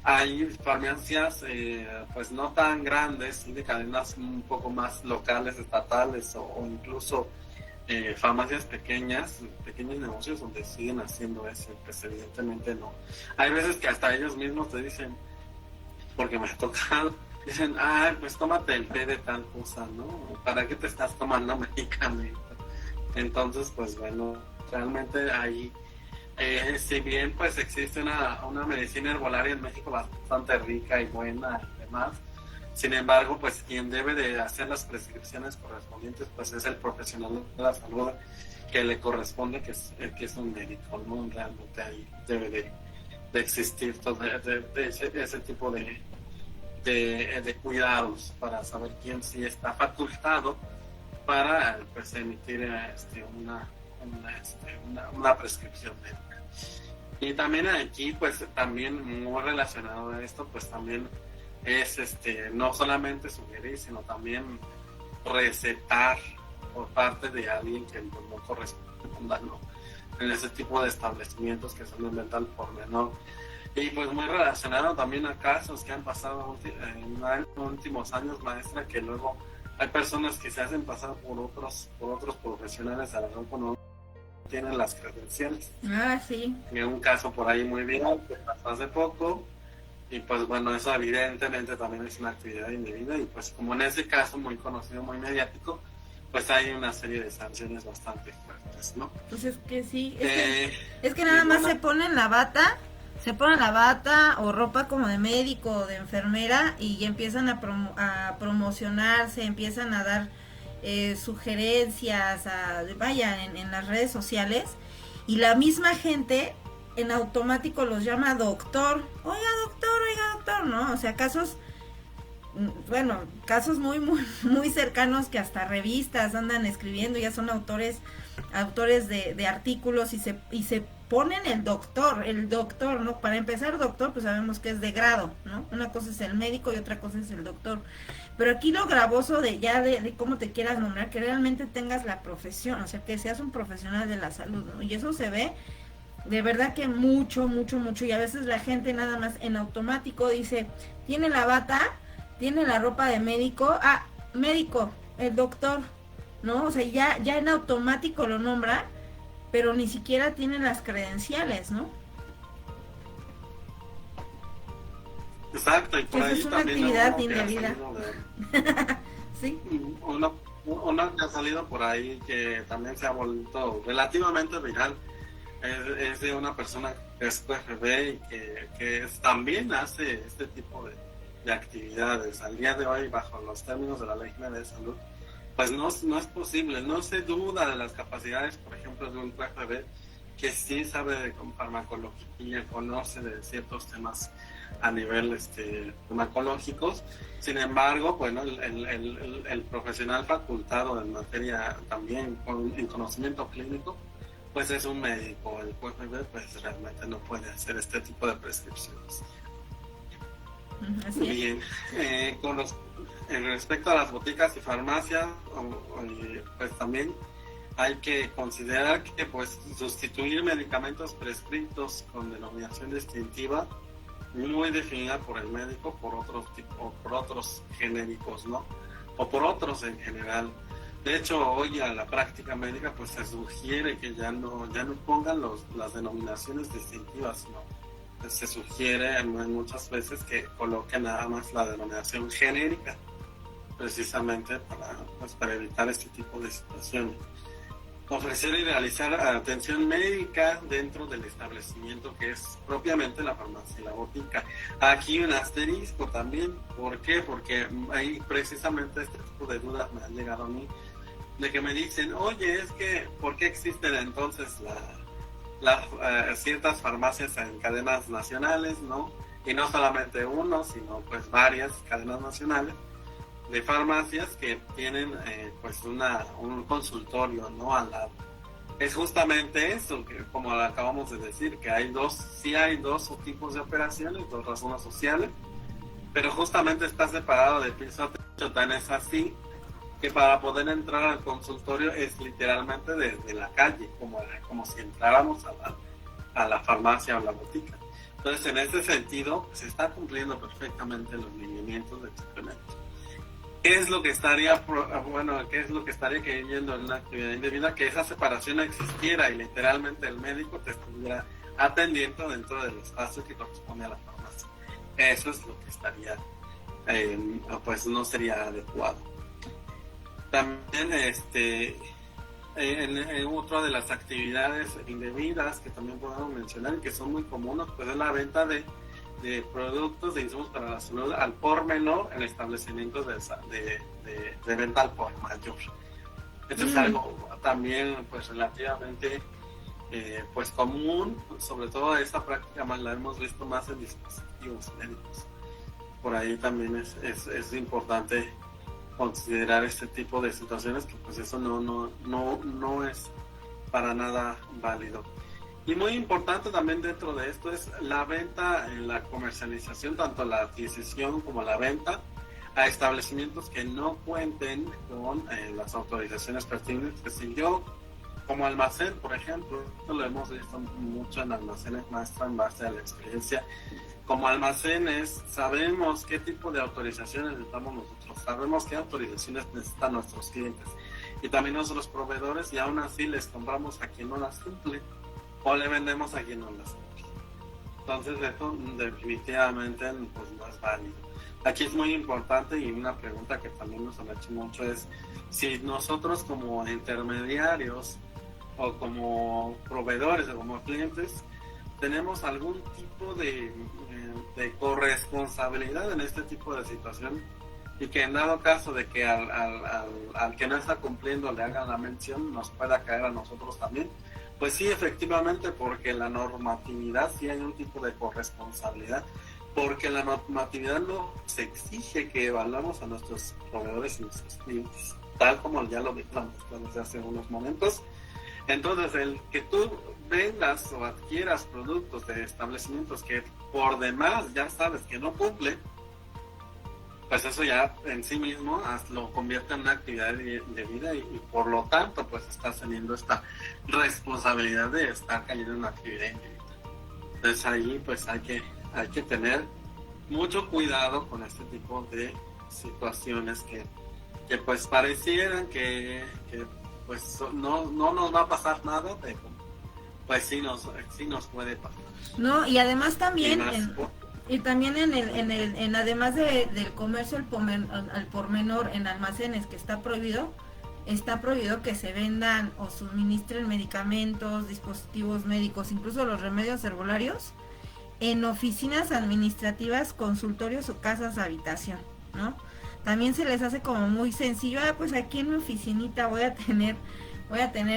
Hay farmacias pues no tan grandes, de cadenas un poco más locales, estatales, o incluso farmacias pequeños negocios donde siguen haciendo eso. Pues evidentemente no. Hay veces que hasta ellos mismos te dicen, porque me ha tocado, dicen: pues tómate el té de tal cosa, ¿no? ¿Para qué te estás tomando medicamento? Entonces, pues bueno, realmente ahí, si bien pues existe una medicina herbolaria en México bastante rica y buena y demás, sin embargo, pues quien debe de hacer las prescripciones correspondientes pues es el profesional de la salud que le corresponde, que es un médico, ¿no? Realmente ahí debe de existir todo ese tipo de cuidados para saber quién sí está facultado para pues emitir una prescripción médica. Y también aquí, pues también muy relacionado a esto, pues también es no solamente sugerir, sino también recetar por parte de alguien que no corresponda, ¿no? En ese tipo de establecimientos que son de venta al por menor. Y pues muy relacionado también a casos que han pasado en los últimos años, maestra, que luego hay personas que se hacen pasar por otros profesionales, a lo mejor cuando tienen las credenciales. Sí. En un caso por ahí muy viral que pasó hace poco, y pues bueno, eso evidentemente también es una actividad indebida, y pues como en ese caso muy conocido, muy mediático, pues hay una serie de sanciones bastante fuertes, ¿no? Pues es que sí, es que nada más se ponen la bata o ropa como de médico o de enfermera, y empiezan a promocionarse, empiezan a dar sugerencias, en las redes sociales, y la misma gente en automático los llama doctor, oiga doctor, ¿no? O sea, casos muy, muy, muy cercanos, que hasta revistas andan escribiendo, ya son autores autores de artículos y se ponen el doctor, ¿no? Para empezar, doctor, pues sabemos que es de grado, ¿no? Una cosa es el médico y otra cosa es el doctor. Pero aquí lo gravoso de cómo te quieras nombrar, que realmente tengas la profesión, o sea, que seas un profesional de la salud, ¿no? Y eso se ve de verdad que mucho, mucho, mucho. Y a veces la gente nada más en automático dice, tiene la bata, tiene la ropa de médico, médico, el doctor, ¿no? O sea, ya en automático lo nombra, pero ni siquiera tiene las credenciales, ¿no? Exacto, y por ahí es una también actividad uno indebida. Sí. Uno que ha salido por ahí que también se ha vuelto relativamente viral es de una persona que es QFB y que también hace este tipo de actividades. Al día de hoy, bajo los términos de la Ley General de Salud, pues no es posible, no se duda de las capacidades, por ejemplo, de un QFB que sí sabe de farmacología, conoce de ciertos temas a nivel farmacológicos. Sin embargo, bueno, el profesional facultado en materia también en conocimiento clínico, pues es un médico. El QFB pues realmente no puede hacer este tipo de prescripciones. Así Bien, en respecto a las boticas y farmacias, pues también hay que considerar que pues sustituir medicamentos prescritos con denominación distintiva muy definida por el médico por otros genéricos, ¿no? O por otros en general. De hecho, hoy a la práctica médica pues se sugiere que ya no pongan las denominaciones distintivas, ¿no? Se sugiere muchas veces que coloquen nada más la denominación genérica, precisamente para evitar este tipo de situaciones. Ofrecer y realizar atención médica dentro del establecimiento que es propiamente la farmacia y la botica. Aquí un asterisco también. ¿Por qué? Porque hay precisamente este tipo de dudas me han llegado a mí, de que me dicen, oye, es que ¿por qué existen entonces ciertas farmacias en cadenas nacionales, ¿no? Y no solamente uno, sino pues varias cadenas nacionales de farmacias que tienen pues un consultorio, ¿no? Al lado. Es justamente eso, que como acabamos de decir, que hay dos tipos de operaciones, dos razones sociales, pero justamente está separado de piso a techo. Tan es así que para poder entrar al consultorio es literalmente desde la calle, como si entráramos a la farmacia o la botica. Entonces, en ese sentido, se está cumpliendo perfectamente los lineamientos del suplemento. ¿Qué es lo que estaría queriendo en una actividad indebida? Que esa separación existiera y literalmente el médico te estuviera atendiendo dentro del espacio que corresponde a la farmacia. Eso es lo que estaría, pues no sería adecuado. También en otra de las actividades indebidas que también podemos mencionar y que son muy comunes, pues es la venta de productos de insumos para la salud al por menor en establecimientos de venta al por mayor. Esto es algo también pues relativamente pues común, sobre todo esta práctica más la hemos visto más en dispositivos médicos. Por ahí también es importante considerar este tipo de situaciones, que pues eso no es para nada válido. Y muy importante también dentro de esto es la venta, la comercialización, tanto la adquisición como la venta a establecimientos que no cuenten con las autorizaciones pertinentes. Que si yo, como almacén, por ejemplo, esto lo hemos visto mucho en almacenes maestra en base a la experiencia. Como almacenes sabemos qué tipo de autorizaciones necesitamos nosotros, sabemos qué autorizaciones necesitan nuestros clientes y también nuestros proveedores, y aún así les compramos a quien no las cumple o le vendemos a quien no las cumple. Entonces esto definitivamente pues no es válido. Aquí es muy importante, y una pregunta que también nos han hecho mucho es si nosotros como intermediarios o como proveedores o como clientes tenemos algún tipo de corresponsabilidad en este tipo de situación, y que en dado caso de que al que no está cumpliendo le hagan la mención, nos pueda caer a nosotros también. Pues sí, efectivamente, porque la normatividad sí hay un tipo de corresponsabilidad, porque la normatividad nos exige que evaluemos a nuestros proveedores y nuestros clientes, tal como ya lo vimos desde hace unos momentos. Entonces, el que tú vendas o adquieras productos de establecimientos que por demás ya sabes que no cumplen, pues eso ya en sí mismo lo convierte en una actividad de vida y por lo tanto pues estás teniendo esta responsabilidad de estar cayendo en una actividad indebida. Entonces ahí pues hay que tener mucho cuidado con este tipo de situaciones que pues parecieran que pues no nos va a pasar nada, pero pues sí nos puede pasar. No, y además también y también en además del comercio al por menor en almacenes, que está prohibido que se vendan o suministren medicamentos, dispositivos médicos, incluso los remedios herbolarios en oficinas administrativas, consultorios o casas de habitación, ¿no? También se les hace como muy sencillo, pues aquí en mi oficinita voy a tener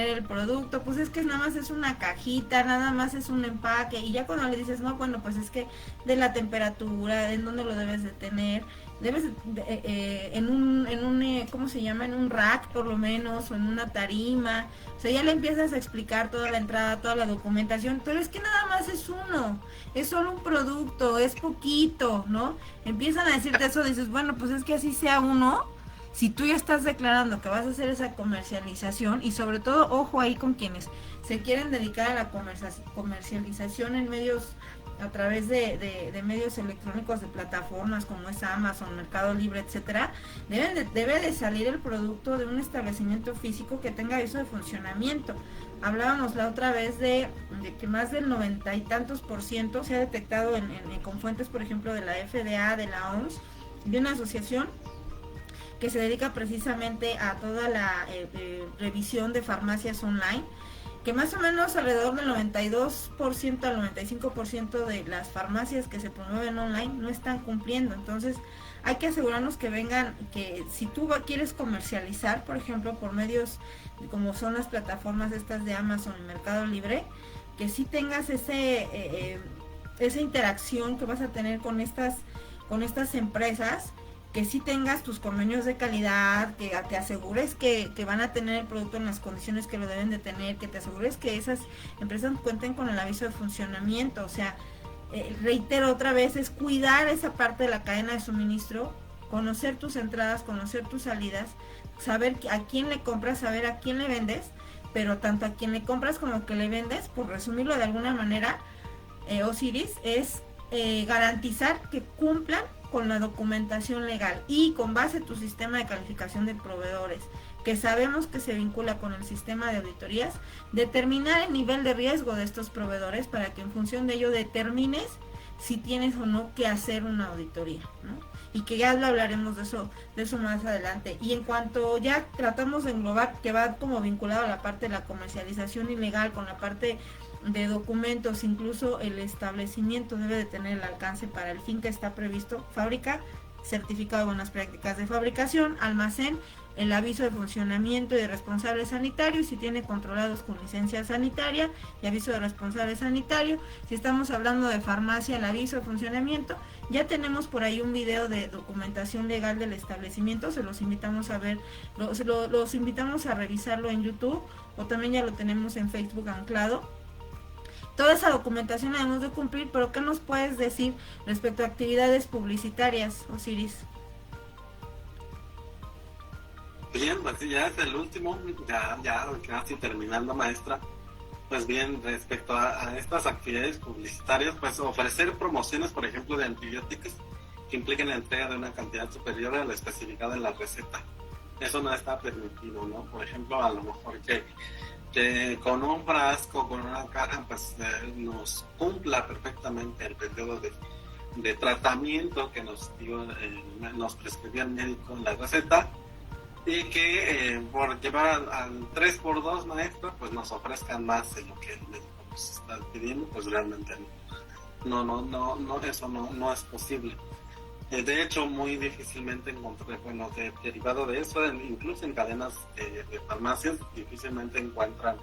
el producto, pues es que nada más es una cajita, nada más es un empaque, y ya cuando le dices, no, bueno, pues es que de la temperatura, en dónde lo debes de tener, debes en un ¿cómo se llama? En un rack por lo menos, o en una tarima, o sea, ya le empiezas a explicar toda la entrada, toda la documentación, pero es que nada más es uno, es solo un producto, es poquito, ¿no? Empiezan a decirte eso, dices, bueno, pues es que así sea uno. Si tú ya estás declarando que vas a hacer esa comercialización, y sobre todo, ojo ahí con quienes se quieren dedicar a la comercialización en medios, a través de medios electrónicos, de plataformas como es Amazon, Mercado Libre, etcétera, debe de salir el producto de un establecimiento físico que tenga aviso de funcionamiento. Hablábamos la otra vez de que más del 90 y tantos % se ha detectado con fuentes, por ejemplo, de la FDA, de la OMS, de una asociación que se dedica precisamente a toda la revisión de farmacias online, que más o menos alrededor del 92% al 95% de las farmacias que se promueven online no están cumpliendo. Entonces hay que asegurarnos que si tú quieres comercializar, por ejemplo, por medios como son las plataformas estas de Amazon y Mercado Libre, que sí tengas esa interacción que vas a tener con estas empresas, que sí tengas tus convenios de calidad, que te asegures que van a tener el producto en las condiciones que lo deben de tener, que te asegures que esas empresas cuenten con el aviso de funcionamiento. O sea, reitero otra vez, es cuidar esa parte de la cadena de suministro, conocer tus entradas, conocer tus salidas, saber a quién le compras, saber a quién le vendes, pero tanto a quien le compras como a quien le vendes, por resumirlo de alguna manera, Osiris, es garantizar que cumplan con la documentación legal y con base a tu sistema de calificación de proveedores, que sabemos que se vincula con el sistema de auditorías, determinar el nivel de riesgo de estos proveedores para que en función de ello determines si tienes o no que hacer una auditoría, ¿no? Y que ya hablaremos de eso más adelante. Y en cuanto ya tratamos de englobar, que va como vinculado a la parte de la comercialización ilegal con la parte de documentos, incluso el establecimiento debe de tener el alcance para el fin que está previsto: fábrica, certificado de buenas prácticas de fabricación; almacén, el aviso de funcionamiento y de responsable sanitario, y si tiene controlados con licencia sanitaria y aviso de responsable sanitario. Si estamos hablando de farmacia, el aviso de funcionamiento. Ya tenemos por ahí un video de documentación legal del establecimiento, se los invitamos a ver, los invitamos a revisarlo en YouTube, o también ya lo tenemos en Facebook anclado. Toda esa documentación la debemos de cumplir, pero ¿qué nos puedes decir respecto a actividades publicitarias, Osiris? Bien, pues ya es el último, ya casi terminando, maestra. Pues bien, respecto a estas actividades publicitarias, pues ofrecer promociones, por ejemplo, de antibióticos que impliquen la entrega de una cantidad superior a la especificada en la receta. Eso no está permitido, ¿no? Por ejemplo, a lo mejor que con un frasco, con una caja, pues nos cumpla perfectamente el periodo de tratamiento que nos prescribió el médico en la receta, y que por llevar al 3x2, maestro, pues nos ofrezcan más de lo que el médico nos está pidiendo. Pues realmente no, eso no es posible. De hecho, muy difícilmente encontré, derivado de eso, incluso en cadenas de farmacias, difícilmente encuentran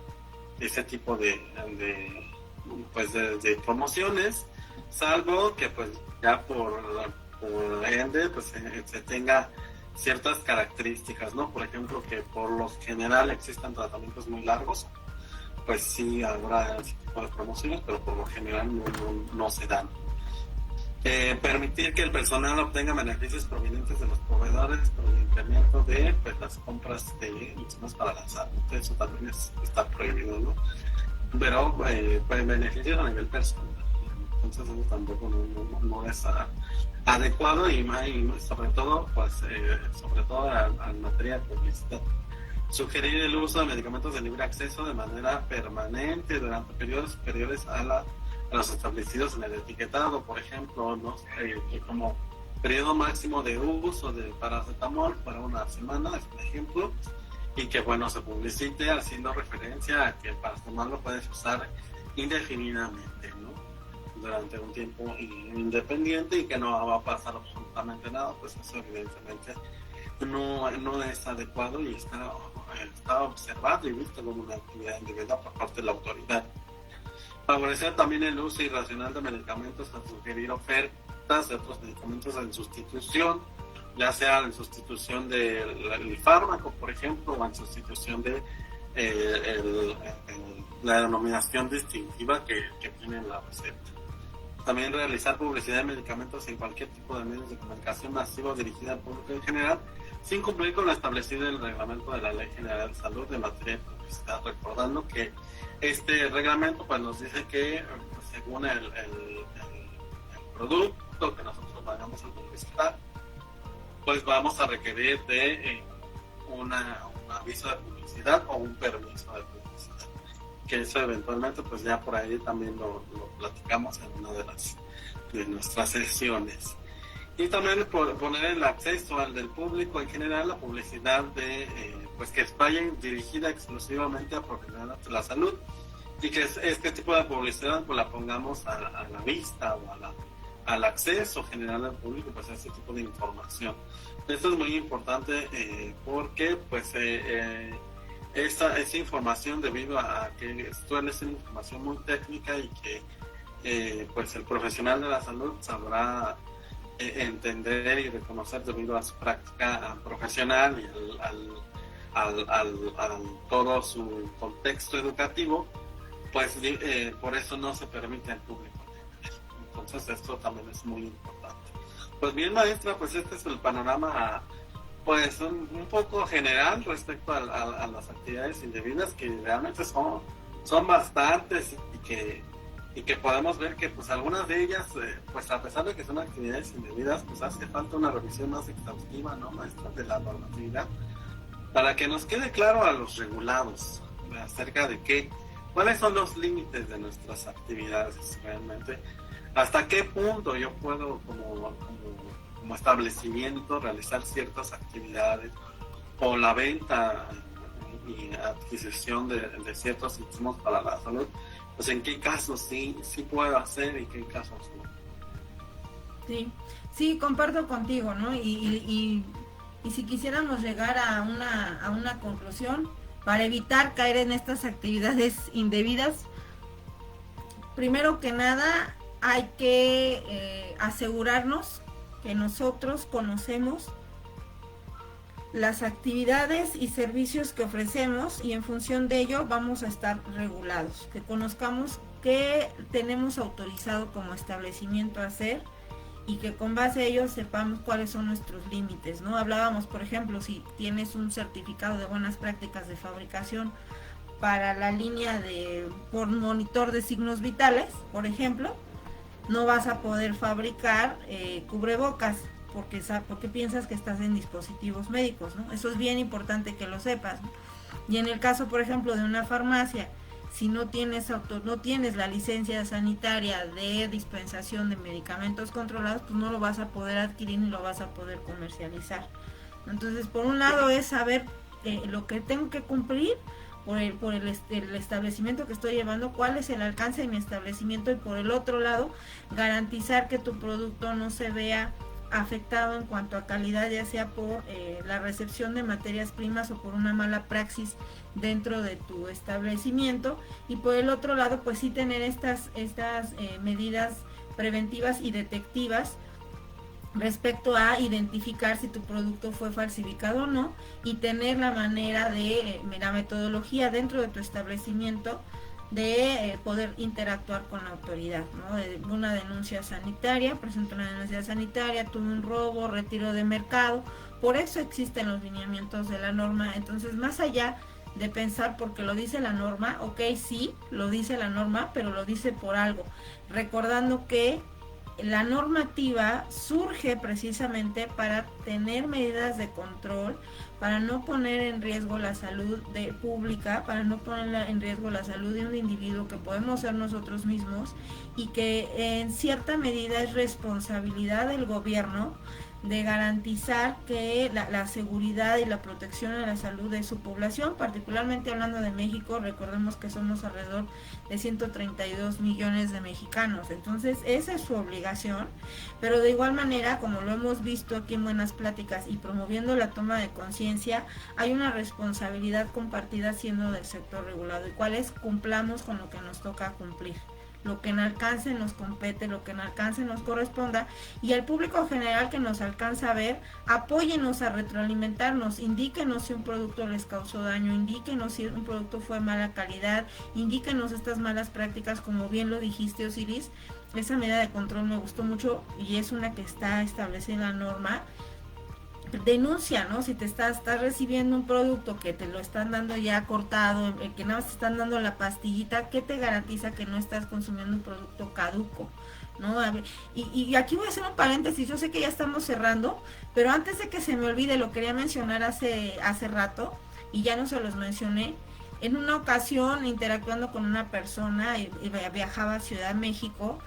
ese tipo de promociones, salvo que pues ya por ende pues se tenga ciertas características, ¿no? Por ejemplo, que por lo general existan tratamientos muy largos, pues sí habrá ese tipo de promociones, pero por lo general no se dan. Permitir que el personal obtenga beneficios provenientes de los proveedores por el incremento de pues, las compras de insumos para la salud. Eso también está prohibido, ¿no? Pero pues, beneficios a nivel personal. Entonces eso tampoco no es adecuado y sobre todo, pues, sobre todo en materia de publicidad. Sugerir el uso de medicamentos de libre acceso de manera permanente durante periodos superiores a los establecidos en el etiquetado, por ejemplo, ¿no? Como periodo máximo de uso de paracetamol para una semana, es un ejemplo, y que bueno, se publicite haciendo referencia a que el paracetamol lo puedes usar indefinidamente, ¿no? Durante un tiempo independiente y que no va a pasar absolutamente nada, pues eso evidentemente no es adecuado y está observado y visto como una actividad indebida por parte de la autoridad. Favorecer también el uso irracional de medicamentos al sugerir ofertas de otros medicamentos en sustitución, ya sea en sustitución del fármaco, por ejemplo, o en sustitución de la denominación distintiva que tiene la receta. También realizar publicidad de medicamentos en cualquier tipo de medios de comunicación masivo dirigida al público en general, sin cumplir con lo establecido en el reglamento de la Ley General de Salud en materia de publicidad, recordando que este reglamento pues nos dice que según el producto que nosotros vayamos a publicitar, pues vamos a requerir de un aviso de publicidad o un permiso de publicidad, que eso eventualmente pues ya por ahí también lo platicamos en una de nuestras sesiones. Y también poner el acceso al del público en general la publicidad pues que vaya dirigida exclusivamente a profesionales de la salud y que este tipo de publicidad pues la pongamos a la vista o al acceso general al público, pues ese tipo de información. Esto es muy importante porque pues esa información, debido a que suele ser información muy técnica y que pues el profesional de la salud sabrá entender y reconocer debido a su práctica profesional y al todo su contexto educativo, pues por eso no se permite al público. Entonces esto también es muy importante. Pues bien, maestra, pues este es el panorama pues un poco general respecto a las actividades indebidas, que realmente son bastantes y que podemos ver que pues algunas de ellas, pues a pesar de que son actividades indebidas, pues hace falta una revisión más exhaustiva, ¿no, maestra, de la normatividad, para que nos quede claro a los regulados acerca de cuáles son los límites de nuestras actividades realmente, hasta qué punto yo puedo como establecimiento realizar ciertas actividades o la venta y adquisición de ciertos insumos para la salud, pues en qué casos sí puedo hacer y qué casos no. Sí, comparto contigo, ¿no? Y si quisiéramos llegar a una conclusión para evitar caer en estas actividades indebidas, primero que nada hay que asegurarnos que nosotros conocemos las actividades y servicios que ofrecemos y en función de ello vamos a estar regulados, que conozcamos qué tenemos autorizado como establecimiento a hacer y que con base a ello sepamos cuáles son nuestros límites, ¿no? Hablábamos, por ejemplo, si tienes un certificado de buenas prácticas de fabricación para la línea por monitor de signos vitales, por ejemplo, no vas a poder fabricar cubrebocas porque piensas que estás en dispositivos médicos, ¿no? Eso es bien importante que lo sepas, ¿no? Y en el caso, por ejemplo, de una farmacia, si no tienes la licencia sanitaria de dispensación de medicamentos controlados, pues no lo vas a poder adquirir ni lo vas a poder comercializar. Entonces, por un lado es saber lo que tengo que cumplir por el establecimiento que estoy llevando, cuál es el alcance de mi establecimiento, y por el otro lado garantizar que tu producto no se vea afectado en cuanto a calidad, ya sea por la recepción de materias primas o por una mala praxis dentro de tu establecimiento, y por el otro lado pues sí tener estas medidas preventivas y detectivas respecto a identificar si tu producto fue falsificado o no y tener la manera de, la metodología dentro de tu establecimiento de poder interactuar con la autoridad, ¿no? De una denuncia sanitaria, presento una denuncia sanitaria, tuve un robo, retiro de mercado, por eso existen los lineamientos de la norma. Entonces, más allá de pensar porque lo dice la norma, ok, sí, lo dice la norma, pero lo dice por algo, recordando que la normativa surge precisamente para tener medidas de control, para no poner en riesgo la salud pública, para no poner en riesgo la salud de un individuo que podemos ser nosotros mismos, y que en cierta medida es responsabilidad del gobierno de garantizar que la seguridad y la protección de la salud de su población, particularmente hablando de México. Recordemos que somos alrededor de 132 millones de mexicanos, entonces esa es su obligación, pero de igual manera, como lo hemos visto aquí en Buenas Pláticas y promoviendo la toma de conciencia, hay una responsabilidad compartida siendo del sector regulado, y cuál es: cumplamos con lo que nos toca cumplir, lo que en alcance nos compete, lo que en alcance nos corresponda, y al público general que nos alcanza a ver, apóyenos a retroalimentarnos, indíquenos si un producto les causó daño, indíquenos si un producto fue mala calidad, indíquenos estas malas prácticas, como bien lo dijiste, Osiris. Esa medida de control me gustó mucho y es una que está establecida en la norma. Denuncia, ¿no? Si te estás recibiendo un producto que te lo están dando ya cortado, que nada más te están dando la pastillita, ¿qué te garantiza que no estás consumiendo un producto caduco? ¿No? A ver, y aquí voy a hacer un paréntesis, yo sé que ya estamos cerrando, pero antes de que se me olvide, lo quería mencionar hace rato y ya no se los mencioné. En una ocasión, interactuando con una persona, viajaba a Ciudad de México,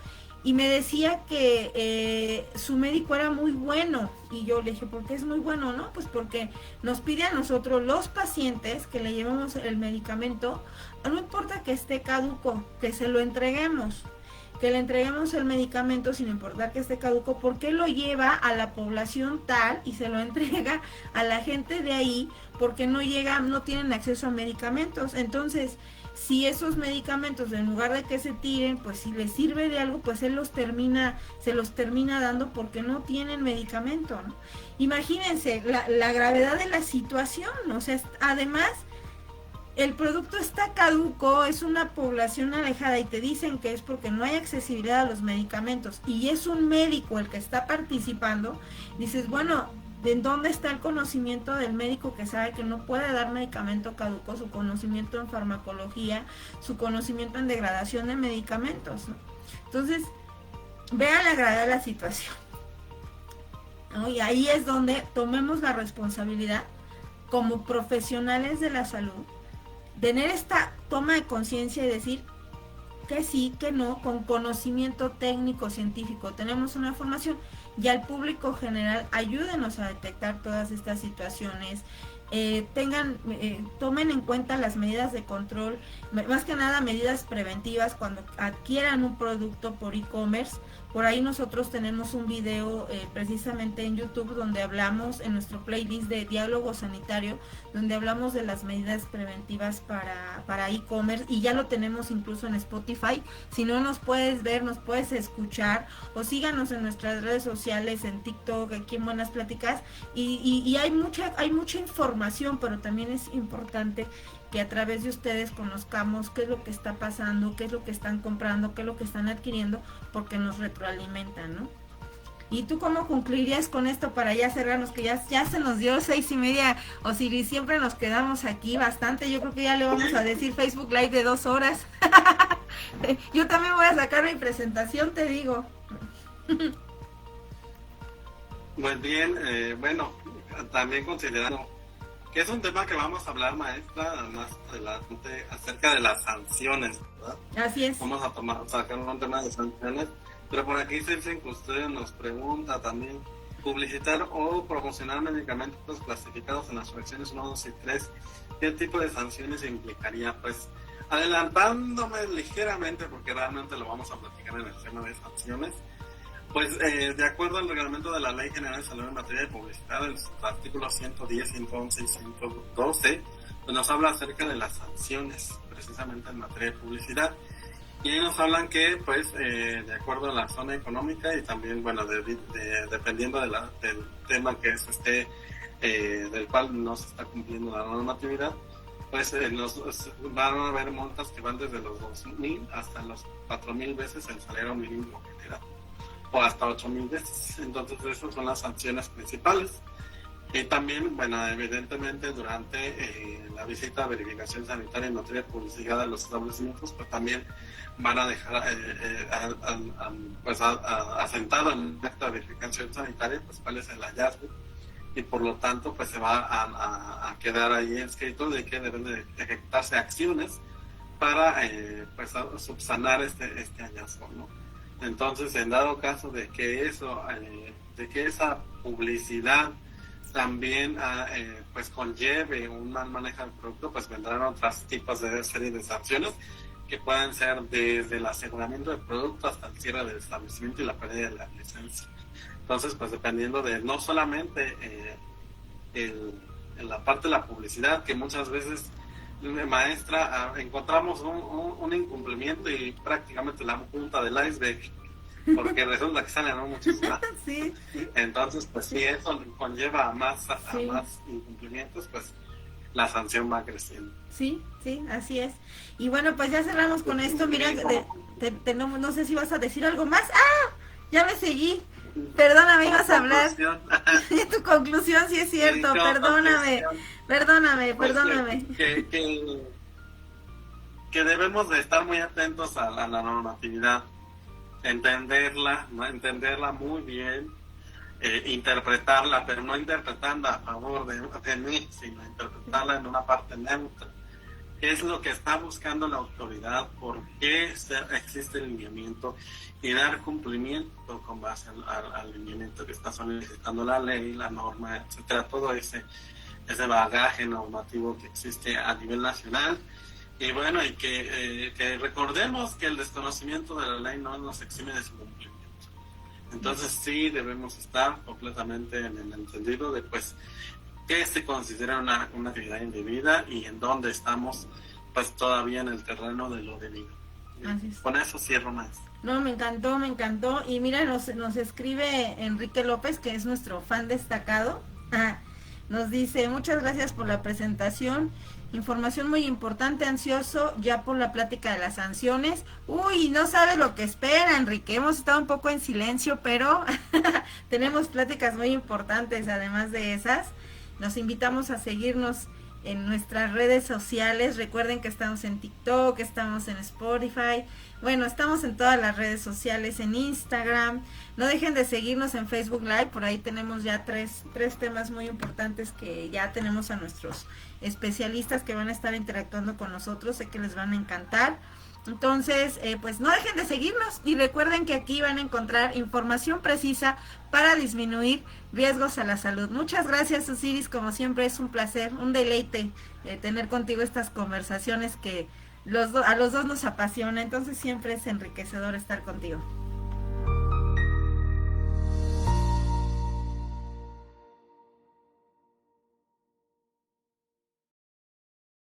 y me decía que su médico era muy bueno, y yo le dije, ¿por qué es muy bueno? No, pues porque nos pide a nosotros, los pacientes, que le llevemos el medicamento, no importa que esté caduco, que se lo entreguemos, que le entreguemos el medicamento sin importar que esté caduco, porque lo lleva a la población tal y se lo entrega a la gente de ahí, porque no tienen acceso a medicamentos. Entonces, si esos medicamentos, en lugar de que se tiren, pues si les sirve de algo, pues se los termina dando porque no tienen medicamento, ¿no? Imagínense la gravedad de la situación, ¿no? O sea, además, el producto está caduco, es una población alejada y te dicen que es porque no hay accesibilidad a los medicamentos y es un médico el que está participando. Dices, bueno, ¿de dónde está el conocimiento del médico que sabe que no puede dar medicamento caduco? Su conocimiento en farmacología, su conocimiento en degradación de medicamentos, ¿no? Entonces, vean la gravedad de la situación, ¿no? Y ahí es donde tomemos la responsabilidad como profesionales de la salud, tener esta toma de conciencia y decir que sí, que no, con conocimiento técnico, científico. Tenemos una formación, y al público general, ayúdenos a detectar todas estas situaciones. Tomen en cuenta las medidas de control, más que nada medidas preventivas cuando adquieran un producto por e-commerce. Por ahí nosotros tenemos un video precisamente en YouTube donde hablamos, en nuestro playlist de Diálogo Sanitario, donde hablamos de las medidas preventivas para e-commerce, y ya lo tenemos incluso en Spotify. Si no nos puedes ver, nos puedes escuchar, o síganos en nuestras redes sociales, en TikTok, aquí en Buenas Pláticas, y hay mucha información, pero también es importante que a través de ustedes conozcamos qué es lo que está pasando, qué es lo que están comprando, qué es lo que están adquiriendo, porque nos retroalimentan, ¿no? ¿Y tú cómo concluirías con esto para ya cerrarnos? Que ya se nos dio 6:30, Osiris, siempre nos quedamos aquí bastante. Yo creo que ya le vamos a decir Facebook Live de 2 horas. Yo también voy a sacar mi presentación, te digo. Muy bien, bueno, también considerando que es un tema que vamos a hablar, maestra, más adelante, acerca de las sanciones, ¿verdad? Así es. Vamos a sacar un tema de sanciones, pero por aquí se dicen que usted nos pregunta también, publicitar o promocionar medicamentos clasificados en las fracciones 1, 2 y 3, ¿qué tipo de sanciones implicaría? Pues adelantándome ligeramente, porque realmente lo vamos a platicar en el tema de sanciones. Pues de acuerdo al reglamento de la Ley General de Salud en materia de publicidad, en sus artículos 110, 111 y 112, pues nos habla acerca de las sanciones, precisamente en materia de publicidad. Y nos hablan que, pues, de acuerdo a la zona económica y también, bueno, dependiendo del tema que es del cual no se está cumpliendo la normatividad, pues van a haber multas que van desde los 2,000 hasta los 4,000 veces el salario mínimo general, o hasta 8,000 veces. Entonces, esas son las sanciones principales. Y también, bueno, evidentemente durante la visita a verificación sanitaria en materia de publicidad de los establecimientos, pues también van a dejar asentado en esta verificación sanitaria, pues cuál es el hallazgo, y por lo tanto pues se va a quedar ahí escrito de que deben de ejecutarse acciones para pues subsanar este hallazgo, ¿no? Entonces, en dado caso de que esa publicidad también pues conlleve un mal manejo del producto, pues vendrán otros tipos de serie de sanciones que pueden ser desde el aseguramiento del producto hasta el cierre del establecimiento y la pérdida de la licencia. Entonces, pues dependiendo de no solamente en la parte de la publicidad, que muchas veces, maestra, encontramos un incumplimiento y prácticamente la punta del iceberg, porque resulta que salen muchos más. Sí. Entonces, pues si eso conlleva a más incumplimientos, pues la sanción va creciendo. Sí, así es. Y bueno, pues ya cerramos con esto. Mira, no sé si vas a decir algo más. ¡Ah! Ya me seguí. Perdóname, ibas a hablar. Tu conclusión, sí es cierto. Perdóname. Pues que debemos de estar muy atentos a la normatividad, entenderla muy bien, interpretarla, pero no interpretarla a favor de mí, sino interpretarla en una parte neutra. ¿Qué es lo que está buscando la autoridad? ¿Por qué existe el lineamiento? Y dar cumplimiento con base al lineamiento que está solicitando la ley, la norma, etcétera, todo ese bagaje normativo que existe a nivel nacional. Y bueno, y que recordemos que el desconocimiento de la ley no nos exime de su cumplimiento. Entonces sí debemos estar completamente en el entendido de pues qué se considera una actividad indebida y en dónde estamos pues todavía en el terreno de lo debido. Con eso cierro más. No, me encantó. Y mira, nos escribe Enrique López, que es nuestro fan destacado. Nos dice, muchas gracias por la presentación, información muy importante, ansioso ya por la plática de las sanciones. Uy, no sabe lo que espera, Enrique, hemos estado un poco en silencio, pero tenemos pláticas muy importantes, además de esas. Nos invitamos a seguirnos en nuestras redes sociales. Recuerden que estamos en TikTok, estamos en Spotify, bueno, estamos en todas las redes sociales, en Instagram. No dejen de seguirnos en Facebook Live, por ahí tenemos ya tres temas muy importantes que ya tenemos a nuestros especialistas que van a estar interactuando con nosotros, sé que les van a encantar. Entonces, pues no dejen de seguirnos y recuerden que aquí van a encontrar información precisa para disminuir riesgos a la salud. Muchas gracias, Osiris, como siempre es un placer, un deleite tener contigo estas conversaciones que a los dos nos apasiona, entonces siempre es enriquecedor estar contigo.